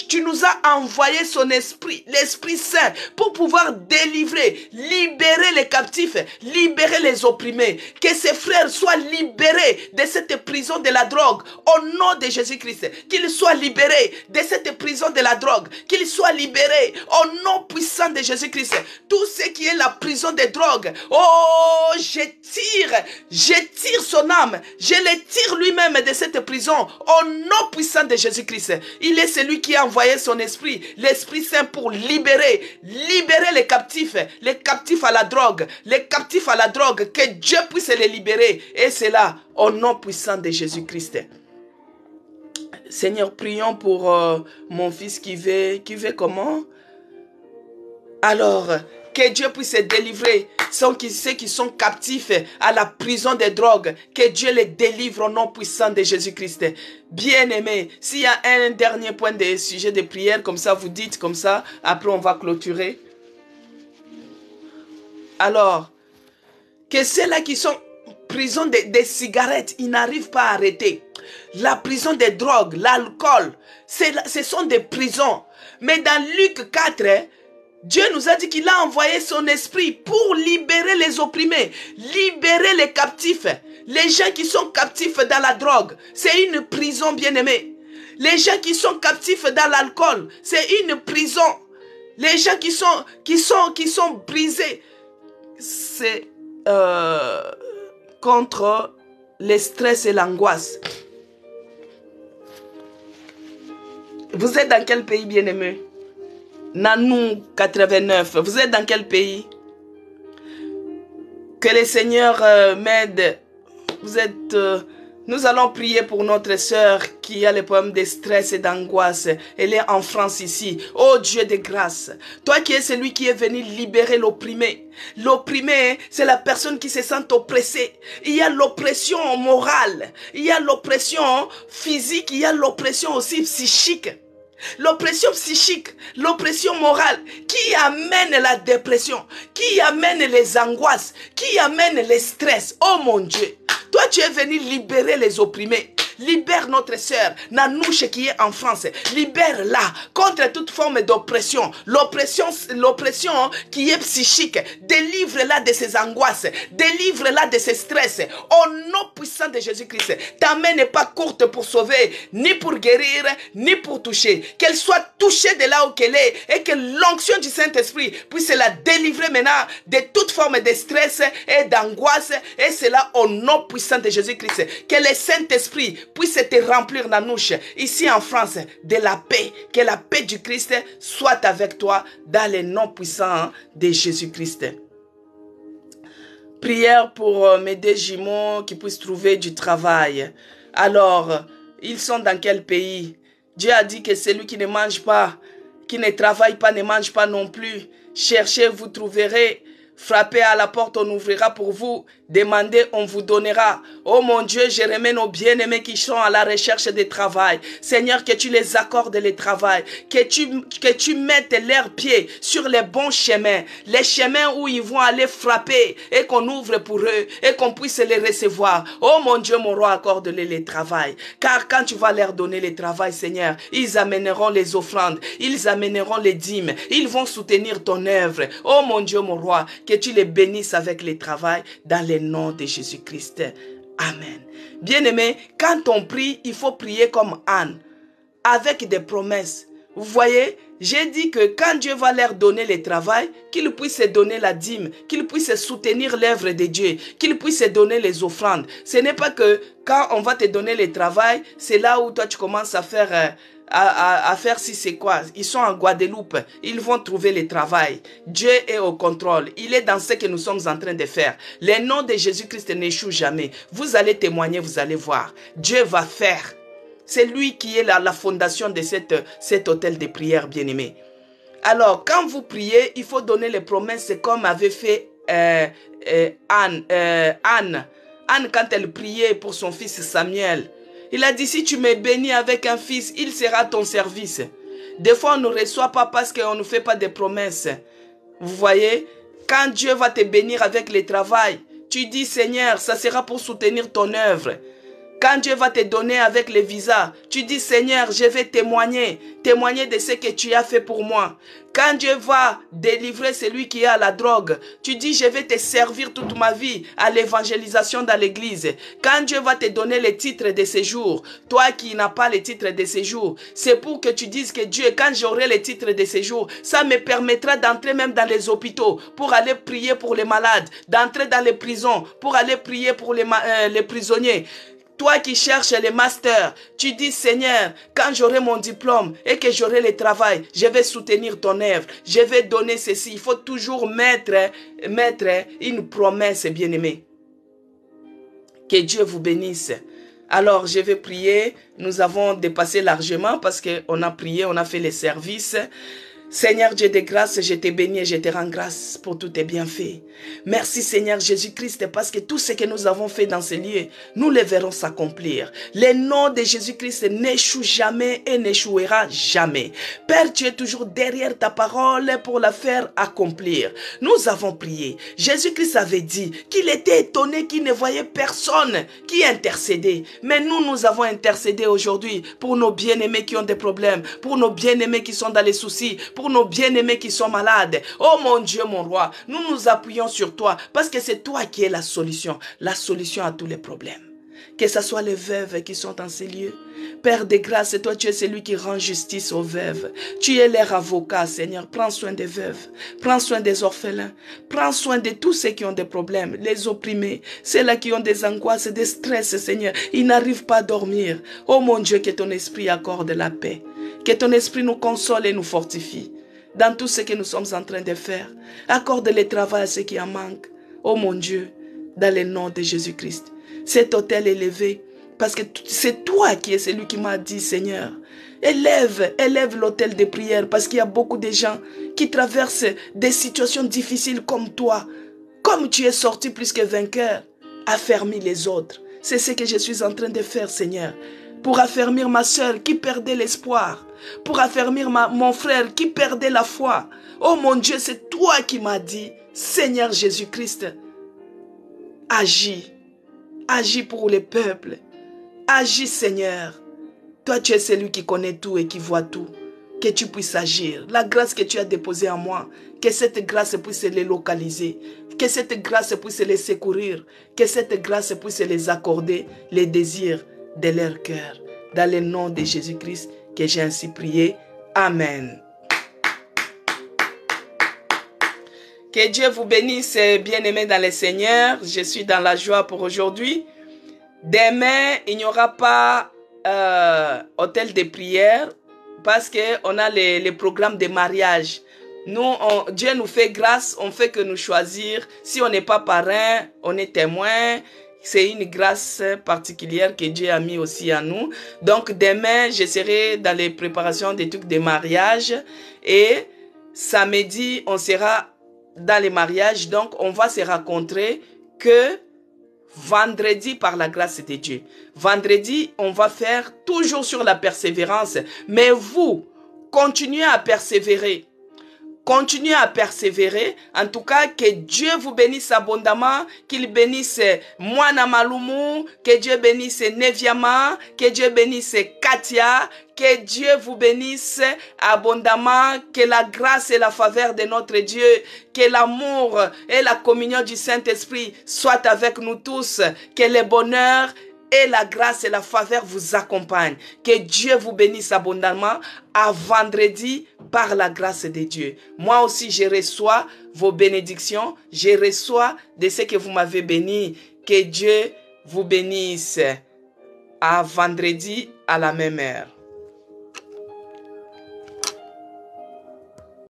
tu nous as envoyé son esprit, l'Esprit Saint, pour pouvoir délivrer, libérer les captifs, libérer les opprimés, que ces frères soient libérés de cette prison de la drogue au nom de Jésus-Christ, qu'ils soient libérés de cette prison de la drogue, qu'ils soient libérés au nom puissant de Jésus-Christ. Tout ce qui est la prison de drogue, oh, je tire son âme, je le tire lui-même de cette prison au nom puissant de Jésus-Christ. Il est celui qui a envoyé son esprit, l'Esprit Saint, pour libérer les captifs à la drogue, les captifs à la drogue, que Dieu puisse les libérer. Et c'est là, au nom puissant de Jésus-Christ. Seigneur, prions pour mon fils qui veut comment? Alors, que Dieu puisse délivrer ceux qui sont captifs à la prison des drogues. Que Dieu les délivre au nom puissant de Jésus-Christ. Bien-aimés, s'il y a un dernier point de sujet de prière, comme ça, vous dites comme ça, après on va clôturer. Alors, que ceux-là qui sont prison des cigarettes, ils n'arrivent pas à arrêter. La prison des drogues, l'alcool, ce sont des prisons. Mais dans Luc 4, Dieu nous a dit qu'il a envoyé son esprit pour libérer les opprimés, libérer les captifs. Les gens qui sont captifs dans la drogue, c'est une prison, bien-aimée. Les gens qui sont captifs dans l'alcool, c'est une prison. Les gens qui sont brisés, c'est contre le stress et l'angoisse. Vous êtes dans quel pays, bien-aimé? Nanou 89. Vous êtes dans quel pays? Que le Seigneur m'aide. Vous êtes... Nous allons prier pour notre sœur qui a les problèmes de stress et d'angoisse. Elle est en France ici. Oh Dieu de grâce, toi qui es celui qui est venu libérer l'opprimé. L'opprimé, c'est la personne qui se sent oppressée. Il y a l'oppression morale, il y a l'oppression physique, il y a l'oppression aussi psychique. L'oppression psychique, l'oppression morale qui amène la dépression, qui amène les angoisses, qui amène les stress. Oh mon Dieu, toi tu es venu libérer les opprimés. Libère notre sœur Nanouche qui est en France. Libère-la contre toute forme d'oppression. L'oppression qui est psychique. Délivre-la de ses angoisses. Délivre-la de ses stress. Au nom puissant de Jésus-Christ. Ta main n'est pas courte pour sauver, ni pour guérir, ni pour toucher. Qu'elle soit touchée de là où qu'elle est et que l'onction du Saint-Esprit puisse la délivrer maintenant de toute forme de stress et d'angoisse. Et cela au nom puissant de Jésus-Christ. Que le Saint-Esprit puisse te remplir, Nanouche, ici en France, de la paix. Que la paix du Christ soit avec toi dans le nom puissant de Jésus-Christ. Prière pour mes deux jumeaux qui puissent trouver du travail. Alors, ils sont dans quel pays? Dieu a dit que celui qui ne mange pas, qui ne travaille pas, ne mange pas non plus. Cherchez, vous trouverez. Frappez à la porte, on ouvrira pour vous. Demandez, on vous donnera. Oh mon Dieu, je remets nos bien-aimés qui sont à la recherche de travail. Seigneur, que tu les accordes le travail. Que tu mettes leurs pieds sur les bons chemins. Les chemins où ils vont aller frapper et qu'on ouvre pour eux et qu'on puisse les recevoir. Oh mon Dieu, mon roi, accorde-les le travail. Car quand tu vas leur donner le travail, Seigneur, ils amèneront les offrandes. Ils amèneront les dîmes. Ils vont soutenir ton œuvre. Oh mon Dieu, mon roi, que tu les bénisses avec le travail dans le nom de Jésus-Christ. Amen. Bien-aimé, quand on prie, il faut prier comme Anne, avec des promesses. Vous voyez, j'ai dit que quand Dieu va leur donner le travail, qu'il puisse donner la dîme, qu'il puisse soutenir l'œuvre de Dieu, qu'il puisse donner les offrandes. Ce n'est pas que quand on va te donner le travail, c'est là où toi tu commences à faire... à faire si c'est quoi. Ils sont en Guadeloupe, ils vont trouver le travail. Dieu est au contrôle, il est dans ce que nous sommes en train de faire. Le nom de Jésus-Christ n'échoue jamais. Vous allez témoigner, vous allez voir. Dieu va faire. C'est lui qui est la fondation de cet hôtel de prière, bien-aimé. Alors, quand vous priez, il faut donner les promesses comme avait fait Anne. Anne, quand elle priait pour son fils Samuel, il a dit, si tu me bénis avec un fils, il sera ton service. Des fois, on ne reçoit pas parce qu'on ne fait pas de promesses. Vous voyez, quand Dieu va te bénir avec le travail, tu dis, Seigneur, ça sera pour soutenir ton œuvre. Quand Dieu va te donner avec les visas, tu dis, Seigneur, je vais témoigner de ce que tu as fait pour moi. Quand Dieu va délivrer celui qui est à la drogue, tu dis, je vais te servir toute ma vie à l'évangélisation dans l'église. Quand Dieu va te donner les titres de séjour, toi qui n'as pas les titres de séjour, c'est pour que tu dises que Dieu, quand j'aurai les titres de séjour, ça me permettra d'entrer même dans les hôpitaux pour aller prier pour les malades, d'entrer dans les prisons pour aller prier pour les prisonniers. Toi qui cherches les masters, tu dis, Seigneur, quand j'aurai mon diplôme et que j'aurai le travail, je vais soutenir ton œuvre, je vais donner ceci. Il faut toujours mettre une promesse, bien-aimé. Que Dieu vous bénisse. Alors, je vais prier. Nous avons dépassé largement parce qu'on a prié, on a fait les services. Seigneur Dieu de grâce, je te bénis et je te rends grâce pour tous tes bienfaits. Merci Seigneur Jésus-Christ parce que tout ce que nous avons fait dans ces lieux, nous les verrons s'accomplir. Le nom de Jésus-Christ n'échoue jamais et n'échouera jamais. Père, tu es toujours derrière ta parole pour la faire accomplir. Nous avons prié. Jésus-Christ avait dit qu'il était étonné qu'il ne voyait personne qui intercédait. Mais nous avons intercédé aujourd'hui pour nos bien-aimés qui ont des problèmes, pour nos bien-aimés qui sont dans les soucis, pour nos bien-aimés qui sont malades. Oh mon Dieu, mon roi, nous nous appuyons sur toi parce que c'est toi qui es la solution à tous les problèmes. Que ce soit les veuves qui sont en ces lieux. Père de grâce, toi tu es celui qui rend justice aux veuves. Tu es leur avocat, Seigneur. Prends soin des veuves, prends soin des orphelins, prends soin de tous ceux qui ont des problèmes, les opprimés, ceux-là qui ont des angoisses, des stress, Seigneur. Ils n'arrivent pas à dormir. Oh mon Dieu, que ton esprit accorde la paix. Que ton esprit nous console et nous fortifie dans tout ce que nous sommes en train de faire. Accorde le travail à ceux qui en manquent. Oh mon Dieu, dans le nom de Jésus-Christ. Cet autel élevé, parce que c'est toi qui es celui qui m'a dit, Seigneur, élève l'autel de prière, parce qu'il y a beaucoup de gens qui traversent des situations difficiles comme toi. Comme tu es sorti plus que vainqueur, affermis les autres. C'est ce que je suis en train de faire, Seigneur. Pour affermir ma soeur qui perdait l'espoir. Pour affermir mon frère qui perdait la foi. Oh mon Dieu, c'est toi qui m'as dit, Seigneur Jésus-Christ, agis. Agis pour les peuples. Agis, Seigneur. Toi, tu es celui qui connaît tout et qui voit tout. Que tu puisses agir. La grâce que tu as déposée en moi, que cette grâce puisse les localiser. Que cette grâce puisse les secourir. Que cette grâce puisse les accorder les désirs de leur cœur. Dans le nom de Jésus-Christ, que j'ai ainsi prié. Amen. Que Dieu vous bénisse, bien-aimés dans le Seigneur. Je suis dans la joie pour aujourd'hui. Demain, il n'y aura pas hôtel de prière parce qu'on a les programmes de mariage. Dieu nous fait grâce, on fait que nous choisir. Si on n'est pas parrain, on est témoin. C'est une grâce particulière que Dieu a mis aussi à nous. Donc demain, je serai dans les préparations des trucs de mariage. Et samedi, on sera dans les mariages. Donc on va se rencontrer que vendredi par la grâce de Dieu. Vendredi, on va faire toujours sur la persévérance. Mais vous, continuez à persévérer. Continuez à persévérer. En tout cas, que Dieu vous bénisse abondamment, qu'il bénisse Moana Malumu, que Dieu bénisse Neviama, que Dieu bénisse Katia, que Dieu vous bénisse abondamment, que la grâce et la faveur de notre Dieu, que l'amour et la communion du Saint-Esprit soient avec nous tous, que le bonheur et la grâce et la faveur vous accompagnent. Que Dieu vous bénisse abondamment. À vendredi par la grâce de Dieu. Moi aussi, je reçois vos bénédictions. Je reçois de ce que vous m'avez béni. Que Dieu vous bénisse. À vendredi à la même heure.